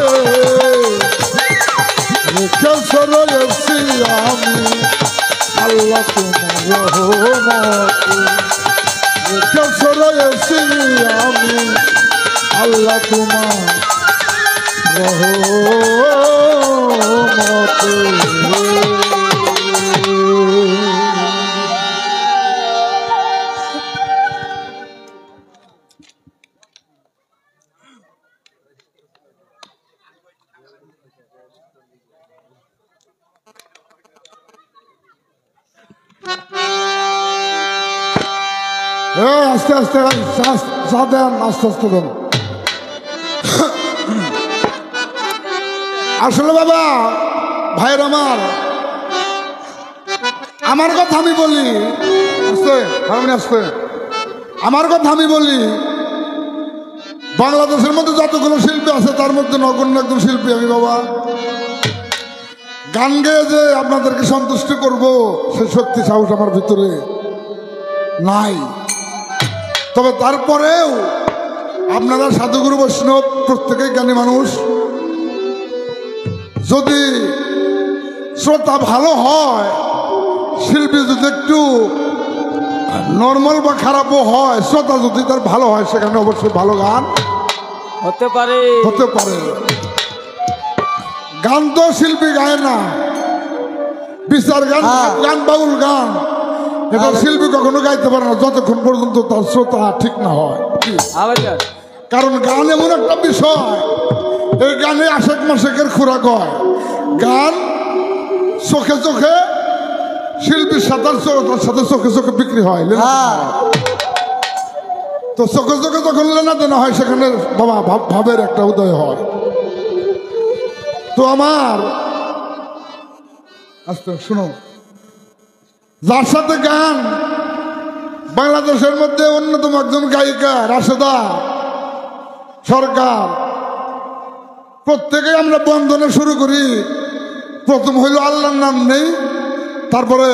রেখেছ রয়েছি আমি আল্লাহ তোমার রহমতে, রেখেছ রয়েছি আমি আল্লাহ তোমার রহমতে। আস্তে আস্তে চা দেন, আস্তে আস্তে দেন। আসলে বাবা ভাইয়ের আমার কথা আমি বলি, আসতে আসতে আমার কথা আমি বলি, বাংলাদেশের মধ্যে যতগুলো শিল্পী আছে তার মধ্যে নগণ্য একজন শিল্পী আমি বাবা। গান গেয়ে যে আপনাদেরকে সন্তুষ্টি করব সেই শক্তি সাহস আমার ভিতরে নাই। তবে তারপরেও আপনারা সাধুগুরু বৈষ্ণব প্রত্যেকেই জ্ঞানী মানুষ, যদি শ্রোতা ভালো হয়, শিল্পী যদি একটু নর্মাল বা খারাপও হয়, শ্রোতা যদি তার ভালো হয়, সেখানে অবশ্যই ভালো গান হতে পারে। হতে পারে। গান তো শিল্পী গায় না, বিচার গান, গান বাউল গান, এটা শিল্পী কখনো গাইতে পারে না যতক্ষণ পর্যন্ত তার শ্রোতা ঠিক না হয়। কারণ গান এমন একটা বিষয়, এই গানে আশেক মাসেকের খোরাক হয়। গান চোখে চোখে শিল্পীর সাথে সাথে চোখে চোখে বিক্রি হয়। তো চোখে চোখে যখন লেনা দেনা হয়, সেখানে বাবা ভাবের একটা উদয় হয়। তো আমার আস্তে শুনো, যার সাথে গান বাংলাদেশের মধ্যে অন্যতম একজন গায়িকা রাশেদা সরকার, প্রত্যেকেই আমরা বন্দনা শুরু করি। প্রথম হইল আল্লাহর নাম নেই, তারপরে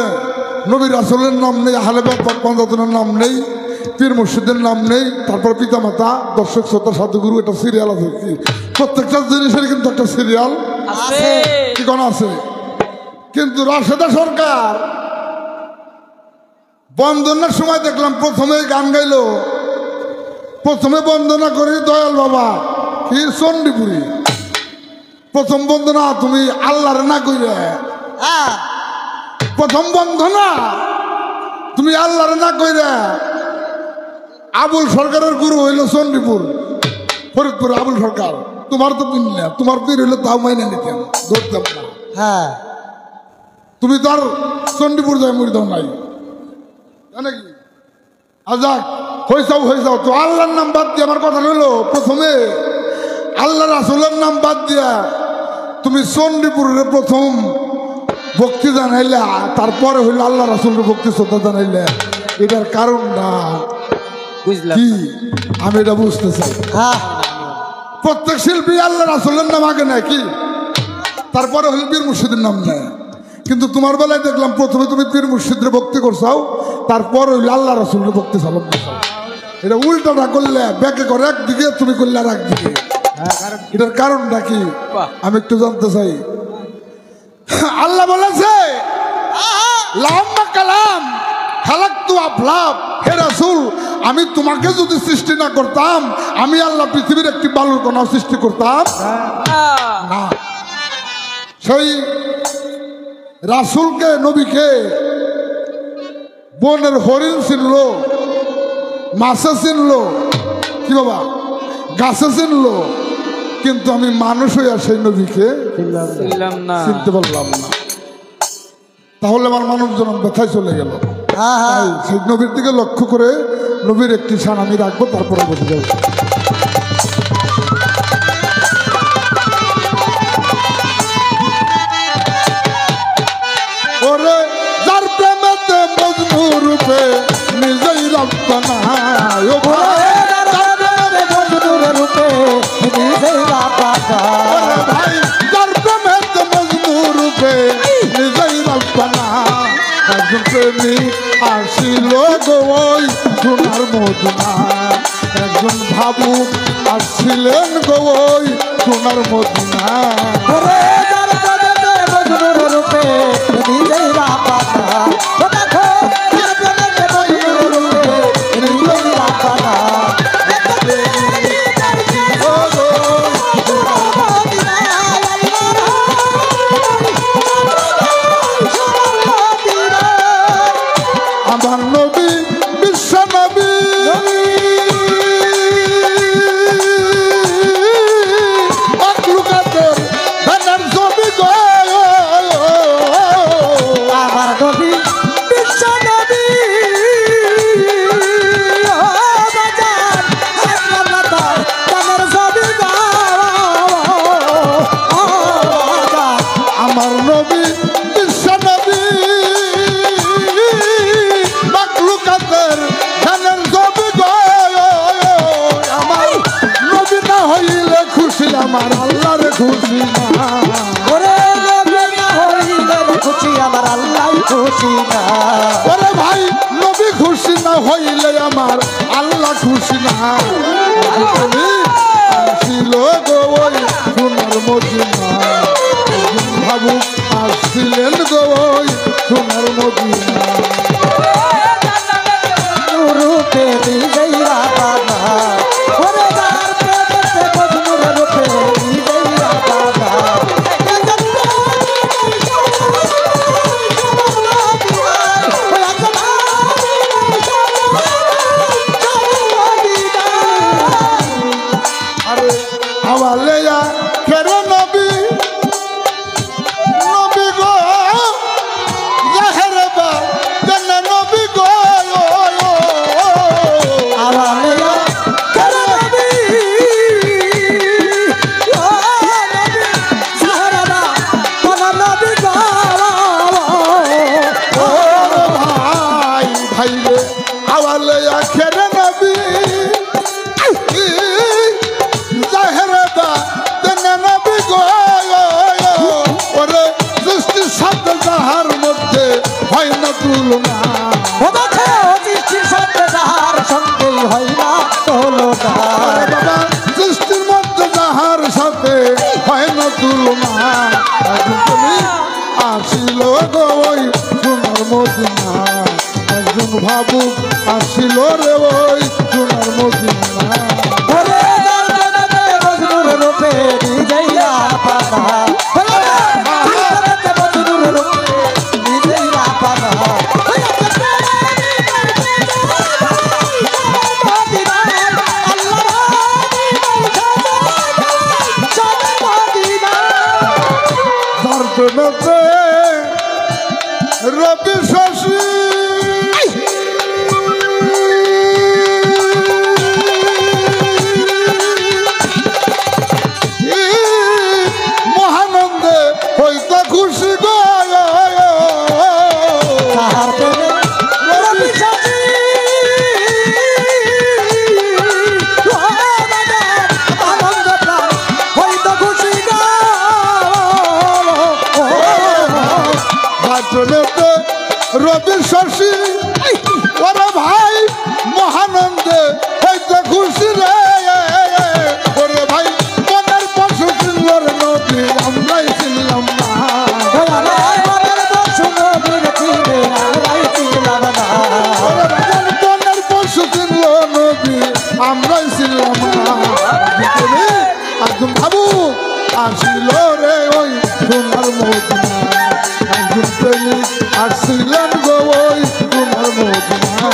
নবী রাসূলের নাম নেই, আহলে বান্দাদের নাম নেই, পীর মুর্শিদের নাম নেই, তারপর পিতামাতা, দর্শক শ্রোতা, সাধুগুরু, এটা সিরিয়াল আছে। প্রত্যেকটা জিনিসের কিন্তু একটা সিরিয়াল আছে, ঠিকানা আছে। কিন্তু রাশেদা সরকার বন্দনার সময় দেখলাম প্রথমে গান গাইলো, প্রথমে বন্দনা করি দয়াল বাবা কি চণ্ডীপুরী। প্রথম বন্দনা তুমি আল্লাহর না কইরে, প্রথম বন্দনা তুমি আল্লাহর না কইরে। আবুল সরকারের গুরু হইল চণ্ডীপুর ফরিদপুর আবুল সরকার। তোমার তো পীর না, তোমার পীর হইলে তাও মাইনে নিতাম, ধরতাম না। হ্যাঁ, তুমি তার চণ্ডীপুর যায় মরিদাও নাই, জানে কি? আজাক হয়ে যাও তো আল্লাহর নাম বাদ দিয়ে, আমার কথা হইলো প্রথমে আল্লাহ রাসূলের নাম বাদ দিয়া তুমি চণ্ডীপুরের প্রথম ভক্তি জানাইলে, তারপরে হইলো আল্লাহ রাসূলের ভক্তি শ্রদ্ধা জানাইলে। এটার কারণ না বুঝলাম কি আমি এটা বুঝতে চাই। প্রত্যেক শিল্পী আল্লাহ রাসূলের নাম আগে নেয় কি, তারপরে হইল পীর মুর্শিদের নাম নেয়। কিন্তু তোমার বেলায় দেখলাম প্রথমে তুমি পীর মুর্শিদের ভক্তি করছাও, তারপর হইল আল্লাহ রাসূলের ভক্তি চালন করছাও। এটা উল্টাটা করলে, ব্যাকে করে একদিকে, তুমি করলে আর একদিকে। এটার কারণটা কি আমি একটু জানতে চাই। আল্লাহ বলেছে লাম্মা কালাম খালাকতু আফলাক, হে রাসূল আমি তোমাকে যদি সৃষ্টি না করতাম, আমি আল্লাহ পৃথিবীর একটি বালুর কণা সৃষ্টি করতাম না। সেই রাসূলকে, নবীকে বনের হরিণ চিনলো, মাছে চিনলো, কি বাবা গাছে চিনলো, কিন্তু আমি মানুষ হইয়া সেই নবীকে চিনতে পারলাম না। তাহলে আমার মানব জনম ব্যথায় চলে গেল। সেই নবীর দিকে লক্ষ্য করে নবীর একটি শান আমি রাখবো, তারপরে বসে যাবো। ওরে যার প্রেমেতে মজনু রূপে নিজেই রব্বানা, ও ভাই যার প্রেমেতে মজনু রূপে নিজেই রব্বানা। একজন প্রেমী আসিল গো ওই সোনার মদিনা, একজন ভাবুক আসছিলেন গো ওই সোনার মদিনা। খুশি না ওরে নবী না হইলে খুশি আমার আল্লাহ খুশি না ওরে ভাই নবী খুশি না হইলে আমার আল্লাহ খুশি না আসিল গো ওই সোনার মদিনা ভাবু আসছিলেন গো ওই সোনার মদিনা রূপে নিজেরা বাবা ওরে যার প্রেমেতে মজনুর রূপে নিজেরা বাবা আরে আওয়ালেয়া কেন নবী নবী গো জাহের বা জান নবী গো আওয়ালেয়া করবি ও নবী সাহারা কোন নবী গো ও ভাই ভাই রে আওয়ালেয়া কেন নবী জাহের বা জান নবী গো ওরে সৃষ্টি শব্দ যাহার মধ্যে হয় না তুলনা ও দেখো সৃষ্টির সাথে যাহার সঙ্গে হয় না তুলনা আরে বাবা সৃষ্টির মধ্যে যাহার সাথে হয় না তুলনা একজন তুমি আসিল গো ওই সোনার মদিনা একজন ভাবুক আসিল রে ওই সোনার মদিনা ওরে যার প্রেমেতে মজনুর রূপে নিজেরা বাবা ওরে যার প্রেমেতে মজনুর রূপে নিজেরা বাবা যার প্রেমেতে রবি শশী মহানন্দে হইতো খুশি গো তাহার প্রেমে রবি শশী ও বাবা আনন্দ প্রাণ হইতো খুশি গো প্রেমেতে রবি শশী ওরে ভাই মহানন্দে হইতো খুশি রে ওরে ভাই মনের পশু চিনল রে নবী আমরাই চিনলাম না ওরে ভাই মনের পশু চিনল নবী আমরাই চিনলাম না একদম ভাবু আসিল রে ওই সোনার মদিনা একজন প্রেমিক আসছিলেন গো ওই সোনার মদিনা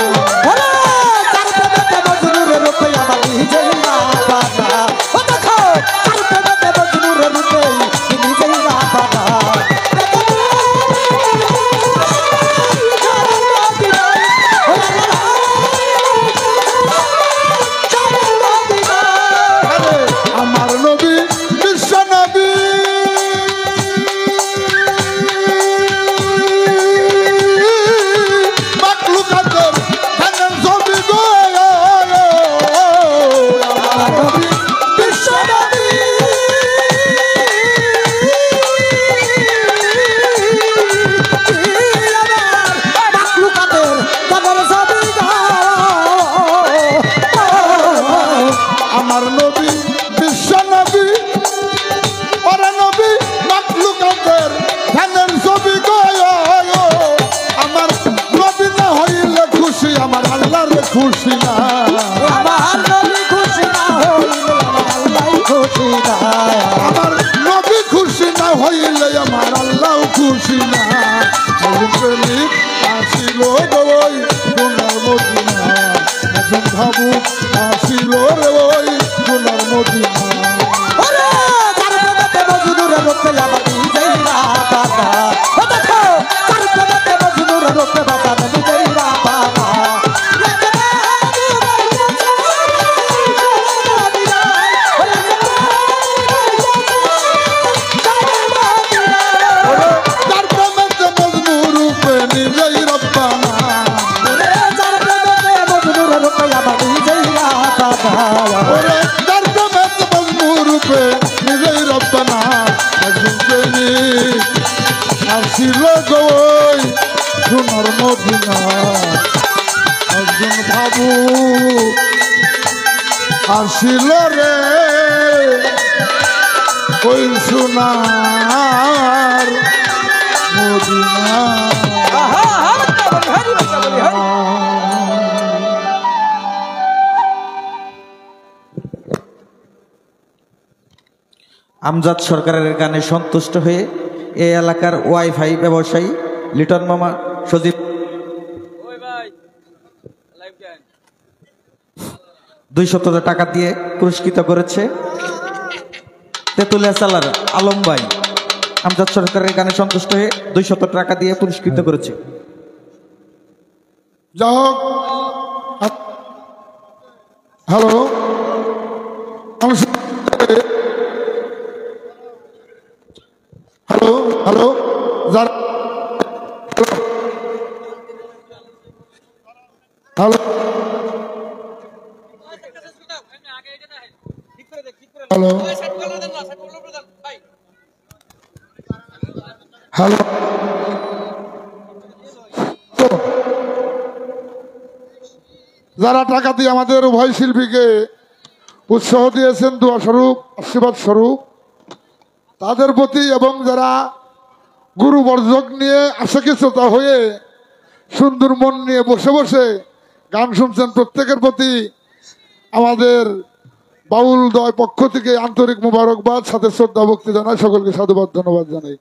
আমার নবী বিশ্ব নবী মাকলুকাতের ধানের ছবি গো আমার নবী বিশ্ব নবী আমার নবী বিশ্ব নবী ওরে নবী মাকলুকাতের ধ্যানের ছবি গো আমার নবী না হইলে খুশি আমার আল্লাহর খুশি না আমার নবী খুশি না হইলে আল্লাহ খুশি না আমার নবী খুশি না হইলে আমার আল্লাহ খুশি না প্রেমিক আসিল গো ওই সোনার মদিনা একজন ভাবুক আসিল রে ওই সোনার মদিনা ওরে যার প্রেমেতে মজনুর রূপে আমার নিজেরা বাবা ও দেখো যার প্রেমেতে মজনুর রূপে বাবা নিজেরা বাবা যার প্রেমেতে মজনু রূপে নিজেই রব্বানা ওরে যার প্রেমেতে মজনুর রূপে আমার নিজেরা বাবা ওরে যার ছিল রে ওই সোনার মদিনা। আমজাদ সরকারের গানে সন্তুষ্ট হয়ে এই এলাকার ওয়াইফাই ব্যবসায়ী লিটন মামা সজীব 200 টাকা দিয়ে পুরস্কৃত করেছে। তেতুলিয়া সালার আলম ভাই আমজাদ সরকারের গানে সন্তুষ্ট হয়ে 200 টাকা দিয়ে পুরস্কৃত করেছে। যা হোক, হ্যালো, হ্যালো হ্যালো, যারা হ্যালো হ্যালো হ্যালো, যারা টাকা দিয়ে আমাদের উভয় শিল্পীকে উৎসাহ দিয়েছেন, দোয়া স্বরূপ, আশীর্বাদ স্বরূপ, তাদের প্রতি এবং যারা গুরু বর্জক নিয়ে আশাকিচতা হয়ে সুন্দর মন নিয়ে বসে বসে গান শুনছেন, প্রত্যেকের প্রতি আমাদের বাউল দয় পক্ষ থেকে আন্তরিক মোবারকবাদ, সাথে শ্রদ্ধা ভক্তি জানাই, সকলকে সাধুবাদ ধন্যবাদ জানাই।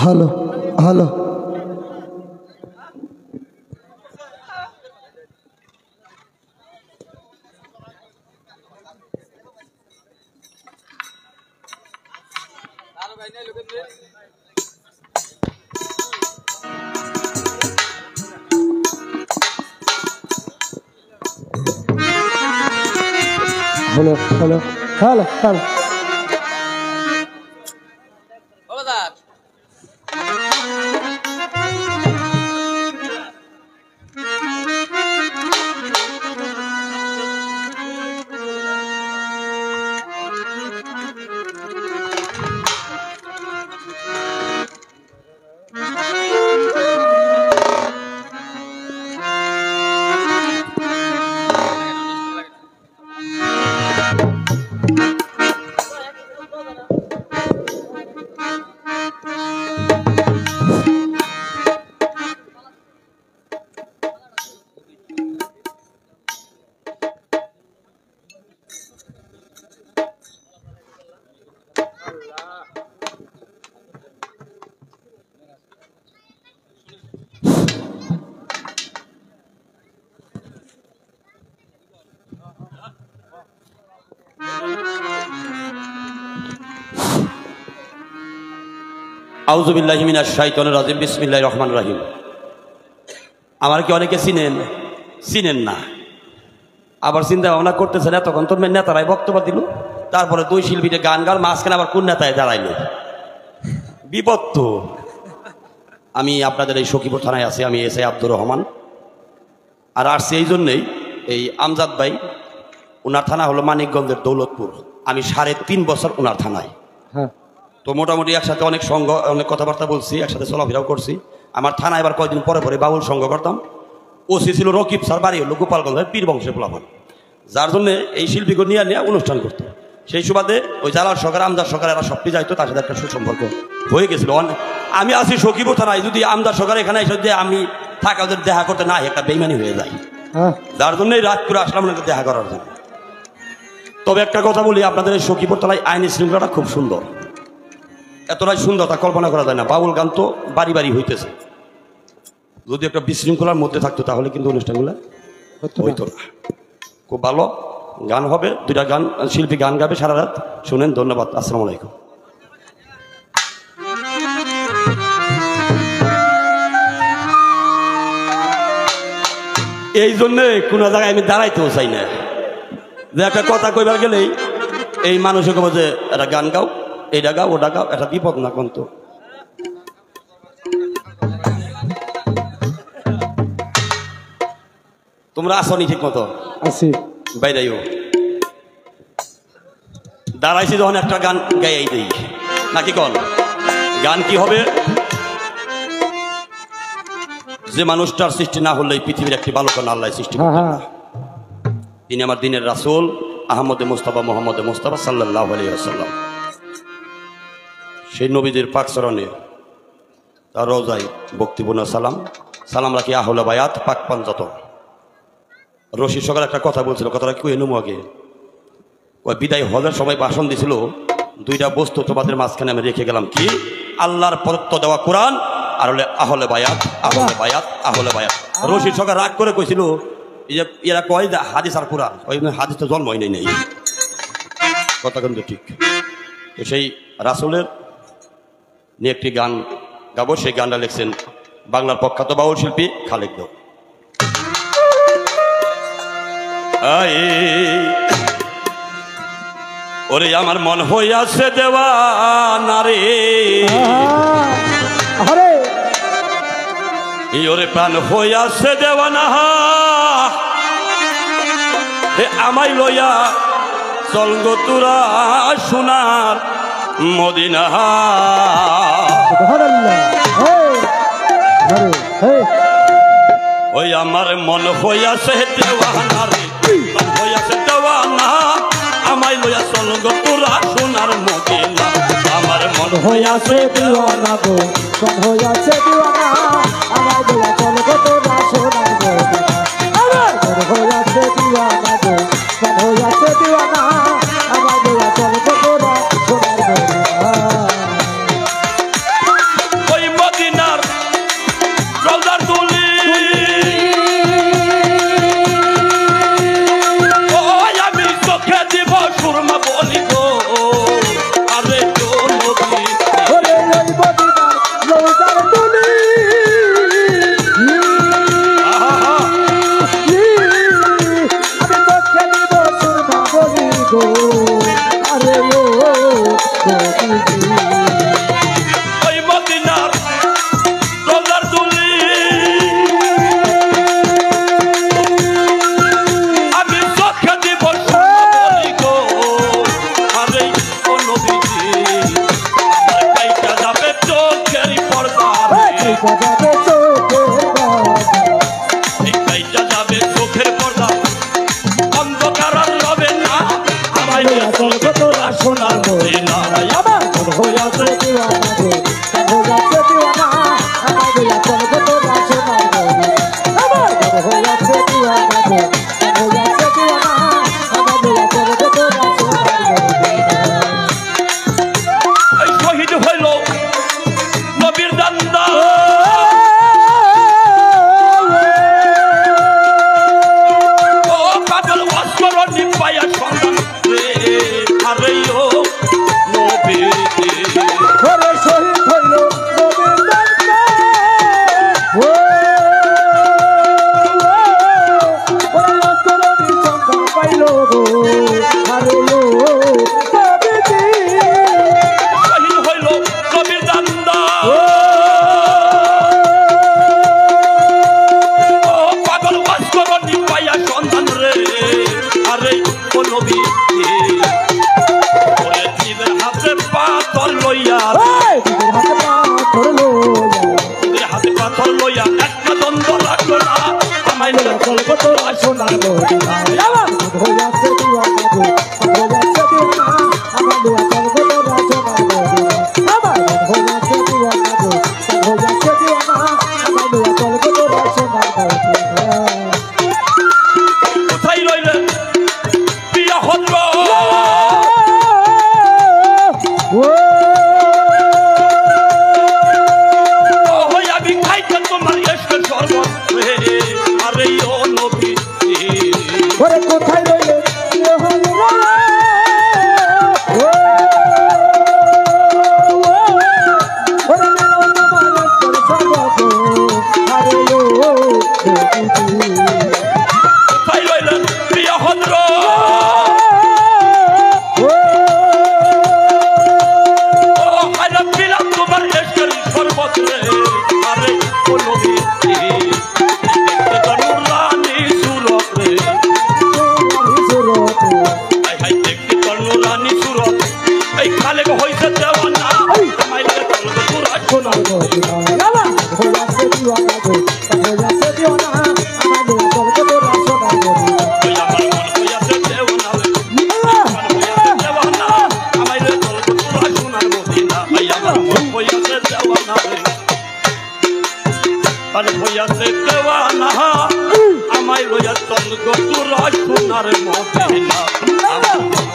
Hello hello, hello hello hello hello, আউযুবিল্লাহি মিনাশ শাইতানির রাজিম, বিসমিল্লাহির রহমানির রহিম। আমার কি অনেকে চিনেন না, আবার চিন্তা ভাবনা করতেছেন এতক্ষণ তো নেতারাই বক্তব্য দিল, তারপরে দুই শিল্পীতে গান গান, মাঝখানে আবার কোন নেতায় দাঁড়াইল, বিপদ তো। আমি আপনাদের এই সখীপুর থানায় আছি, আমি এসআই আব্দুর রহমান। আর আসছি এই জন্যেই, এই আমজাদ ভাই, ওনার থানা হলো মানিকগঞ্জের দৌলতপুর। আমি 3.5 বছর ওনার থানায়, তো মোটামুটি একসাথে অনেক সঙ্গ, অনেক কথাবার্তা বলছি, একসাথে চলাফেরাও করছি। আমার থানায় এবার কয়েকদিন পরে পরে বাউল সঙ্গ করতাম। ওসি ছিল রকিব স্যার, বাড়ি হলো গোপালগঞ্জের পীর বংশের পোলাপান, যার জন্য এই শিল্পীকে নিয়ে অনুষ্ঠান করতো। সেই সুবাদে ওই জালাল সরকার, আমজাদ সরকার, এরা সবটি যাইতো, তার সাথে একটা সুসম্পর্ক হয়ে গেছিল। আমি আছি সখীপুর থানায়, যদি আমজাদ সরকার এখানে এসে যে আমি থাকা ওদের দেখা করতে না, একটা বেইমানি হয়ে যায়, যার জন্যই রাত করে আসলাম ওনাকে দেখা করার জন্য। তবে একটা কথা বলি, আপনাদের এই সখীপুর তলায় আইনি শৃঙ্খলাটা খুব সুন্দর, এতটাই সুন্দর তা কল্পনা করা যায় না। বাউল গান তো বাড়ি বাড়ি হইতেছে, যদি একটা বিশৃঙ্খলার মধ্যে থাকতো তাহলে কিন্তু অনুষ্ঠানগুলো হইতো না। খুব ভালো গান হবে, 2টা গান শিল্পী গান গাবে সারা রাত, শুনেন। ধন্যবাদ, আসসালামু আলাইকুম। এই জন্যে কোনো জায়গায় আমি দাঁড়াইতেও চাই না, যে একটা কথা কইবার গেলেই এই মানুষকে বলছে একটা গান গাও, এইটা গাও, ওটা গাও, এটা বিপদ না কোন তো। তোমরা আসনি ঠিক মতো? আছি। বাইরেও দাঁড়াইছি যখন একটা গান গাইয়াই দেই নাকি কন? গান কি হবে? যে মানুষটার সৃষ্টি না হলে এই পৃথিবীর একটি ভালো কোন আল্লাহ সৃষ্টি করতেন না। তিনি আমার দিনের রাসূল আহমদে মুস্তাফা মোহাম্মদে মুস্তাফা সাল্লাল্লাহু আলাইহি ওয়াসাল্লাম। সেই নবীদের পাক চরণে তার রওজায় ভক্তিপূর্ণ সালাম সালাম রাখি আহলে বায়াত পাক পাঞ্জাত। রশিদ সকাল একটা কথা বলছিল, কথাটা কি এনুম আগে ওই বিদায় হজের সময় ভাষণ দিছিল, দুইটা বস্তু তোমাদের মাঝখানে আমি রেখে গেলাম, কি? আল্লাহর প্রদত্ত দেওয়া কোরআন আর হলে আহলে বায়াত, আহলে বায়াত, আহলে বায়াত। রশিদ সকাল রাগ করে কইছিল এই যে এরা কয় যে হাদিস আর কোরআন, ওই হাদিস তো জন্মই নেই। কথা কিন্তু ঠিক। তো সেই রাসূলের নিয়ে একটি গান গাবো, সেই গানটা লিখছেন বাংলার প্রখ্যাত বাউল শিল্পী খালেক দেও। ওরে আমার মন হইয়াছে দেওয়ানা রে, ওরে প্রাণ হইয়াছে দেওয়ানা, আমায় লইয়া চল গো তোরা সোনার মদিনা। ওই আমার মন হইয়াছে দেওয়ানা রে, মন হইয়াছে দেওয়ানা, আমায় লইয়া চল গো তোরা সোনার মদিনা। আমার মন হইয়াছে দেওয়ানা গো, মন হইয়াছে দেওয়ানা, আমায় লইয়া চল গো তোরা সোনার মদিনা। আমার মন হইয়াছে দেওয়ানা গো, মন হইয়াছে দেওয়ানা, আমায় লইয়া চল গো তোরা সোনার মদিনা। ওই মদিনার রওজার দুলি, ওই আমি চোখে দিব সুরমা বলি গো, আরে গো নবী, ওরে ওই মদিনার রওজার দুলি, আমি চোখে দিব সুরমা বলি গো, আরে ও নবী। ওই মদিনার রওজার দুলি, আমি চোখে দিব সুরমা বলি গো, আরে ও নবীজি। আমার কাইটা যাবে চোখের পর্দা রে, এই কাইটা যাবে চোখের পর্দা, অন্ধকার আর রবে না, আমায় লইয়া চল গো তোরা সোনার মদিনা। আমার মন হইয়াছে দেওয়ানা গো, মন হইয়াছে দেওয়ানা, আমায় লইয়া চল গো তোরা সোনার মদিনা। আমার মন হইয়াছে দেওয়ানা গো, মন হইয়াছে দেওয়ানা, আমায় লইয়া চল গো তোরা সোনার মদিনা। এই শহীদ হইল নবীর দান্দা, দেওয়ানা রে আর হইয়াছে দেওয়ানা আমায় লইয়া চল গো তোরা সোনার মদিনা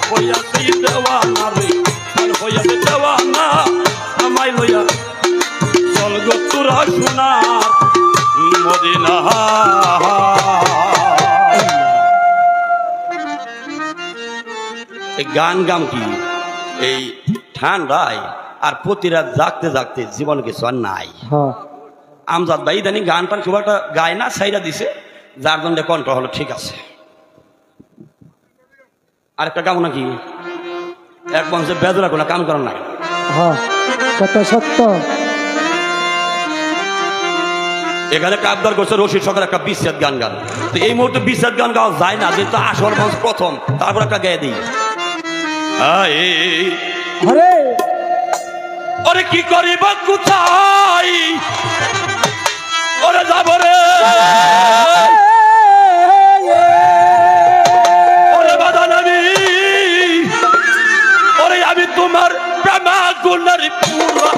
হইয়াছে দেওয়ানা রে আর হইয়াছে দেওয়ানা আমায় লইয়া চল গো তোরা সোনার মদিনা। এই গান গাম কি এই ঠান্ডায় আর প্রতি রাত জাগতে জাগতে জীবন কিছু আর নাই। আমজাদ ভাই ইদানি গান টান খুব একটা গায় না, সাইরা দিছে, যার জন্য কণ্ঠ হলো ঠিক আছে। আরেকটা গাবো নাকি? এক বংশে বেদরা কোনো কাম করার নাই। কত সত্য। এখানে কাবদার করছে রশিদ সরকার একটা বিচ্ছেদ গান গান, তো এই মুহূর্তে বিচ্ছেদ গান গাওয়া যায় না, যেহেতু আসর মঞ্চ প্রথম, তারপর একটা গায়ে দিই। ওরে কি করিব কোথায় ওরে যাব রে ওরে বাদান ওরে আমি তোমার প্রেমা গুণের পুরা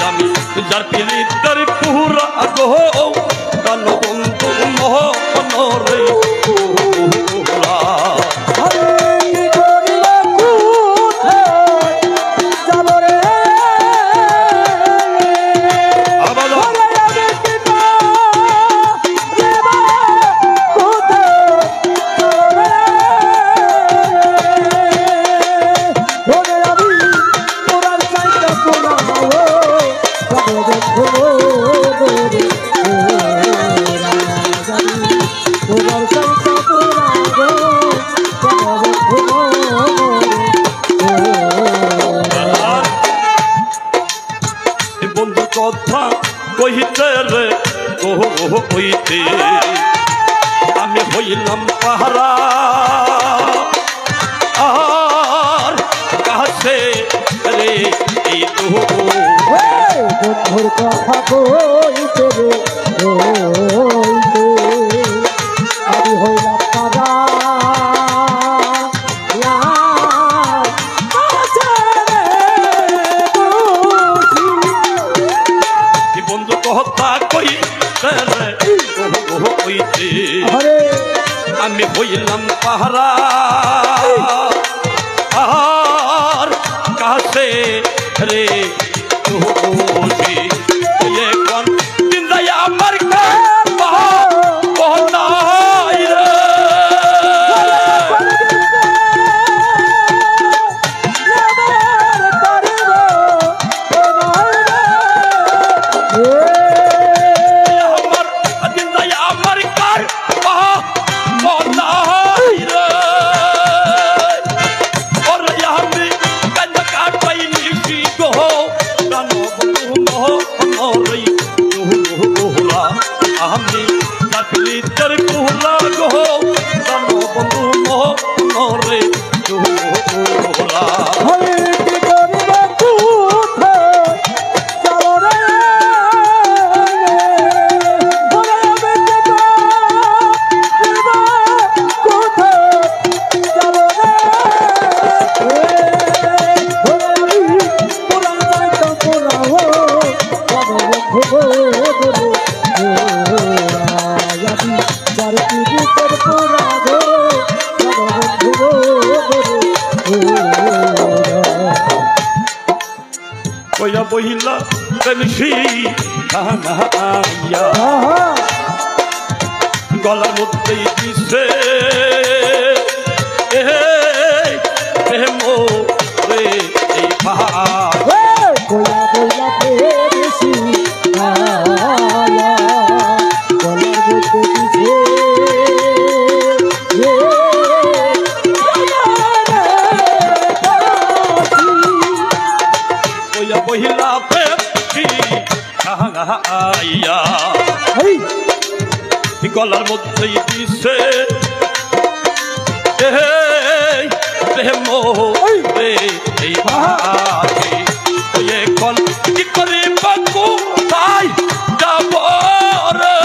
আমি যার পিলিতের পুরা গো কান বন্ধু মোহ রে আমি হইলাম পাহারা আর কাছে রে এই বন্ধুর কথা কইতে রে আমি হইলাম পাহারা বন্ধু কথা কই আমি হইলাম পাহারা আর কাছে রে আমার বহিলা গলার মধ্যে দিছে রে এই বহিলা আইয়া গলার মধ্যে দিছে এই এখন কি করে বাকু তাই যাব রে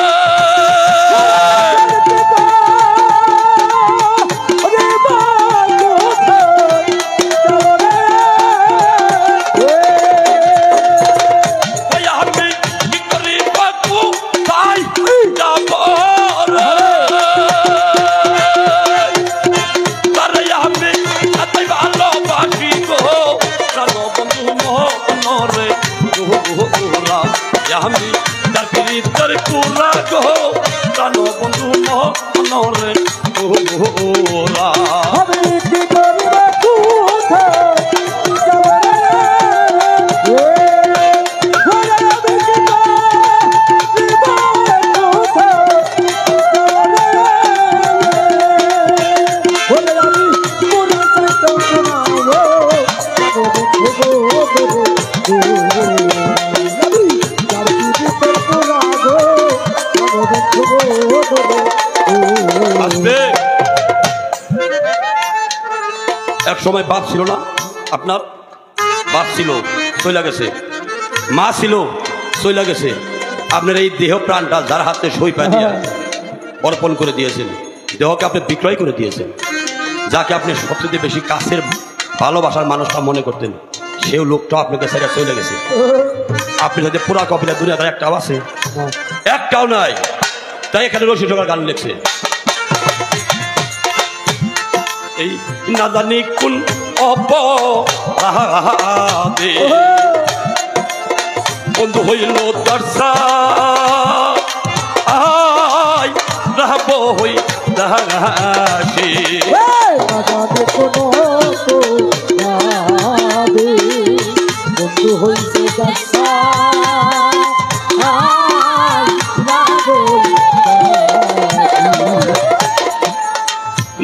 এক সময় বাপ ছিল না আপনার, বাপ ছিল চলে গেছে, মা ছিল চলে গেছে, আপনার এই দেহ প্রাণটা যার হাতে সই পা দিয়ে অর্পণ করে দিয়েছেন, দেহকে আপনি বিক্রয় করে দিয়েছেন, যাকে আপনি সবচেয়ে বেশি কাছের ভালোবাসার মানুষটা মনে করতেন, সেও লোকটা আপনাকে ছেড়ে চলে গেছে। আপনি যদি পুরা কপিলা দুনিয়াতে একটাও আছে, একটাও নাই। তাই এখানে রশি ঢোকার গান লিখছে, এই না জানি কোন অপরাধে বন্ধু হইল দর্শা আই রাহব হই দাসে বন্ধু হইছে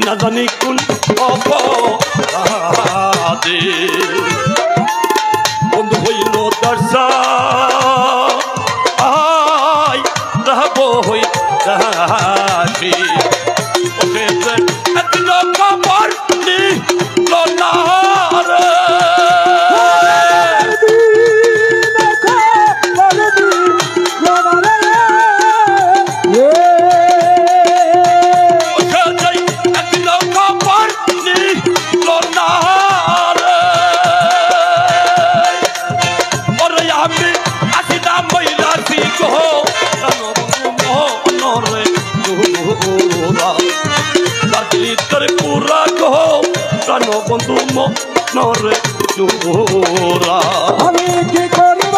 না জানি কোন অপরাধে বন্ধু হইল দর্শা আই রাহব হই দাসে এতলো খবর নিল না রে পুরা গো প্রাণ বন্ধু মরে চোরা আমি কি করিব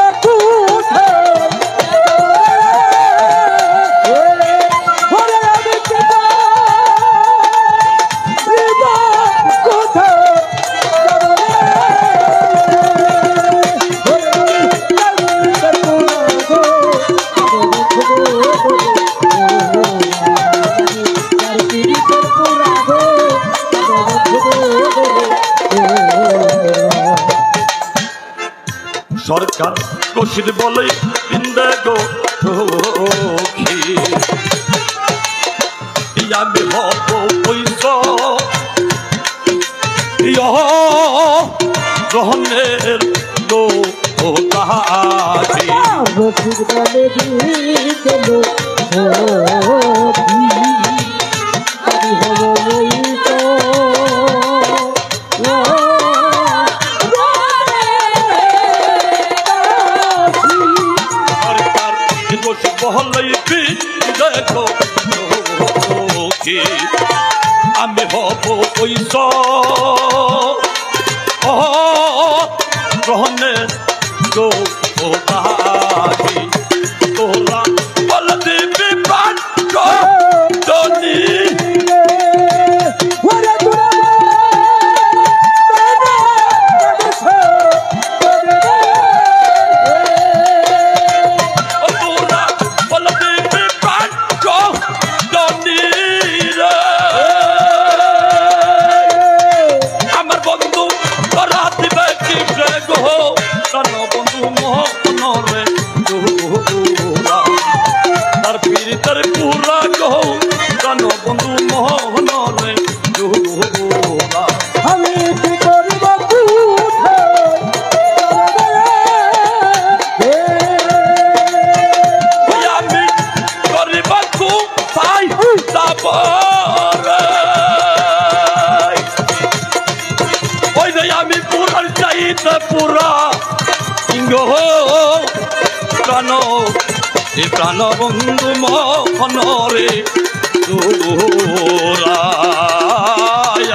সরকার রশিদ বলে পিন্দে গো আমি হব পয়সা গ্রহণের লোকাজি রসিদ বলে দিল আমি হব দেখো আমি হব পয়সা গ্রহণের লোকাজি তোরা বল দিবি প্রাণ জনি তার পীড়িতের পুরা গো প্রাণ বন্ধু মোহন রে আমি কি করিব আমি କରିବାକୁ পাই যাব ওই যে আমি পুরার চাইতে পুরা প্রাণ এ প্রাণ বন্ধু মোহন রে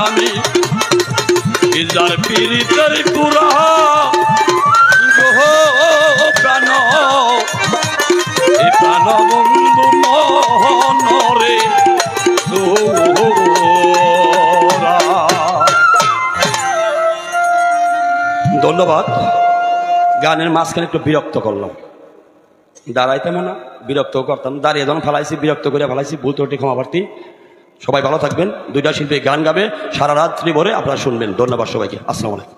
আমি যার পীড়িতের পুরা প্রাণ এ প্রাণ বন্ধু মোহন রে ধন্যবাদ। গানের মাঝখানে একটু বিরক্ত করলাম, দাঁড়াইতাম না, বিরক্ত করতাম, দাঁড়িয়ে যখন ফেলাইছি বিরক্ত করে ফেলাইছি, ভুল ত্রুটি ক্ষমা প্রার্থী। সবাই ভালো থাকবেন। দুইটা শিল্পী গান গাবে সারা রাত্রি ভরে, আপনারা শুনবেন। ধন্যবাদ সবাইকে। আসসালামু আলাইকুম।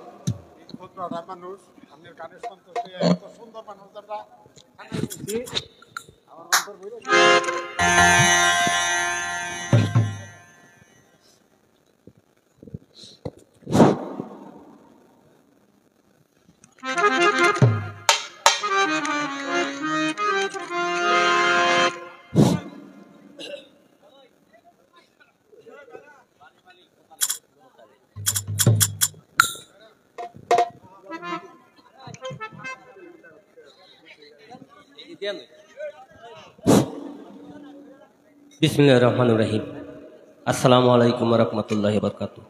বিসমিল্লাহির রহমানির রহিম। আসসালামু আলাইকুম ওয়া রাহমাতুল্লাহি ওয়া বারাকাতুহু।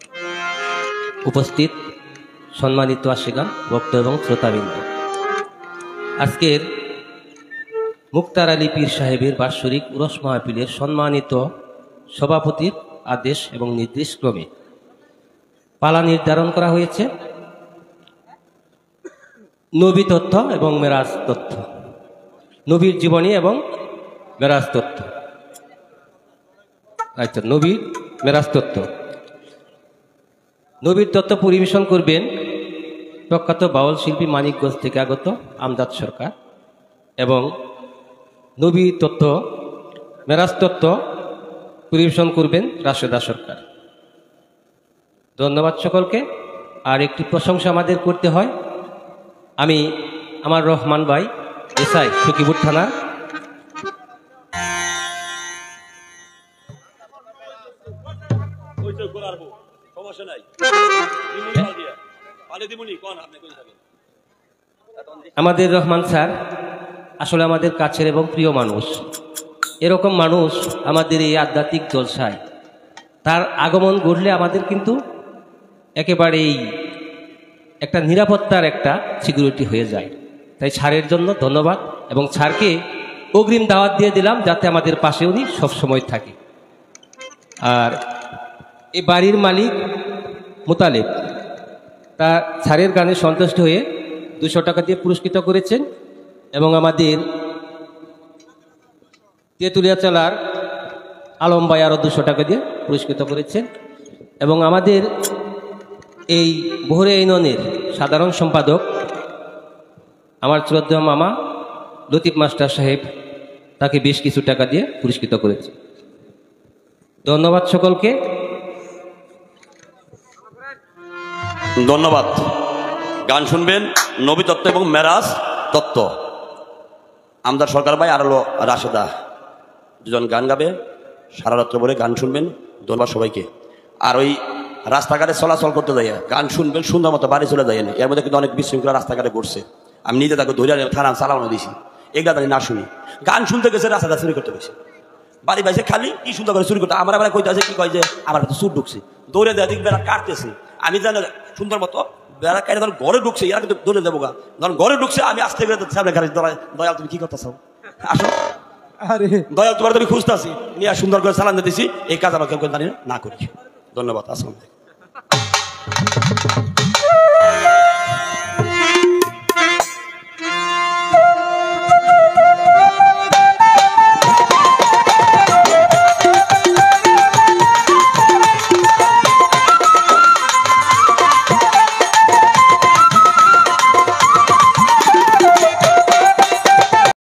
উপস্থিত সম্মানিত আশিকান ভক্ত এবং শ্রোতাবৃন্দ, আজকের মুক্তার আলী পীর সাহেবের বাৎসরিক উরস মাহফিলের সম্মানিত সভাপতির আদেশ এবং নির্দেশ ক্রমে পালা নির্ধারণ করা হয়েছে নবী তথ্য এবং মেরাজ তথ্য, নবীর জীবনী এবং মেরাজ তথ্য। আচ্ছা, নবীর মেরাজ তথ্য। নবীর তত্ত্ব পরিবেশন করবেন প্রখ্যাত বাউল শিল্পী মানিকগঞ্জ থেকে আগত আমজাদ সরকার, এবং নবী তত্ত্ব মেরাজ তত্ত্ব পরিবেশন করবেন রাশেদা সরকার। ধন্যবাদ সকলকে। আর একটি প্রশংসা আমাদের করতে হয়। আমি আমার রহমান ভাই এসআই সখীপুর থানার আমাদের রহমান স্যার আসলে আমাদের কাছের এবং প্রিয় মানুষ। এরকম মানুষ আমাদের এই আধ্যাত্মিক জলসায় তার আগমন ঘটলে আমাদের কিন্তু একেবারেই একটা নিরাপত্তার একটা সিকিউরিটি হয়ে যায়। তাই স্যারের জন্য ধন্যবাদ, এবং স্যারকে অগ্রিম দাওয়াত দিয়ে দিলাম যাতে আমাদের পাশে উনি সবসময় থাকে। আর এই বাড়ির মালিক মোতালেব তার স্যারের গানে সন্তুষ্ট হয়ে 200 টাকা দিয়ে পুরস্কৃত করেছেন, এবং আমাদের তেঁতুলিয়া জেলার আলম ভাই আরও 200 টাকা দিয়ে পুরস্কৃত করেছেন, এবং আমাদের এই বহরে ইউনিয়নের সাধারণ সম্পাদক আমার শ্রদ্ধেয় মামা লতিফ মাস্টার সাহেব তাকে বেশ কিছু টাকা দিয়ে পুরস্কৃত করেছে। ধন্যবাদ সকলকে। ধন্যবাদ। গান শুনবেন নবী তত্ত্ব এবং মেরাজ তত্ত্ব। আমদার সরকার ভাই আর হলো রাশেদা, দুজন গান গাবে, সারা রাত্র ভরে গান শুনবেন। ধন্যবাদ সবাইকে। আর ওই রাস্তাঘাটে চলাচল করতে যাই গান শুনবেন, সুন্দর মতো বাড়ি চলে যায় না। এর মধ্যে কিন্তু অনেক বিশৃঙ্খলা রাস্তাঘাটে ঘটছে। আমি নিজে তাকে ধরে থানা চালানো দিয়েছি, এগুলা তাই না শুনি। গান শুনতে গেছে রাস্তাটা চুরি করতে গেছে, বাড়ি বাইছে খালি কি সুন্দর করে চুরি করতে। আমার বেলা কইতে আছে কি কয় যে আমার তো চুর ঢুকছে, দৌড়ে দেয় বেড়া কাটতেছে। আমি জানি সুন্দর মতো বেড়া কাটে ধর ঘরে ঢুকছে, এরা কিন্তু দৌড়ে দেবো গা। ধর ঘরে ঢুকছে, আমি আসতে গেলে সামনে গাড়ি দয়াল তুমি কি করতেছ, আসো দয়াল তোমার তুমি খুঁজতেছি নিয়ে সুন্দর করে চালান দিতেছি। এই কাজ আমার কেউ জানি না করি। ধন্যবাদ। আসসালাম।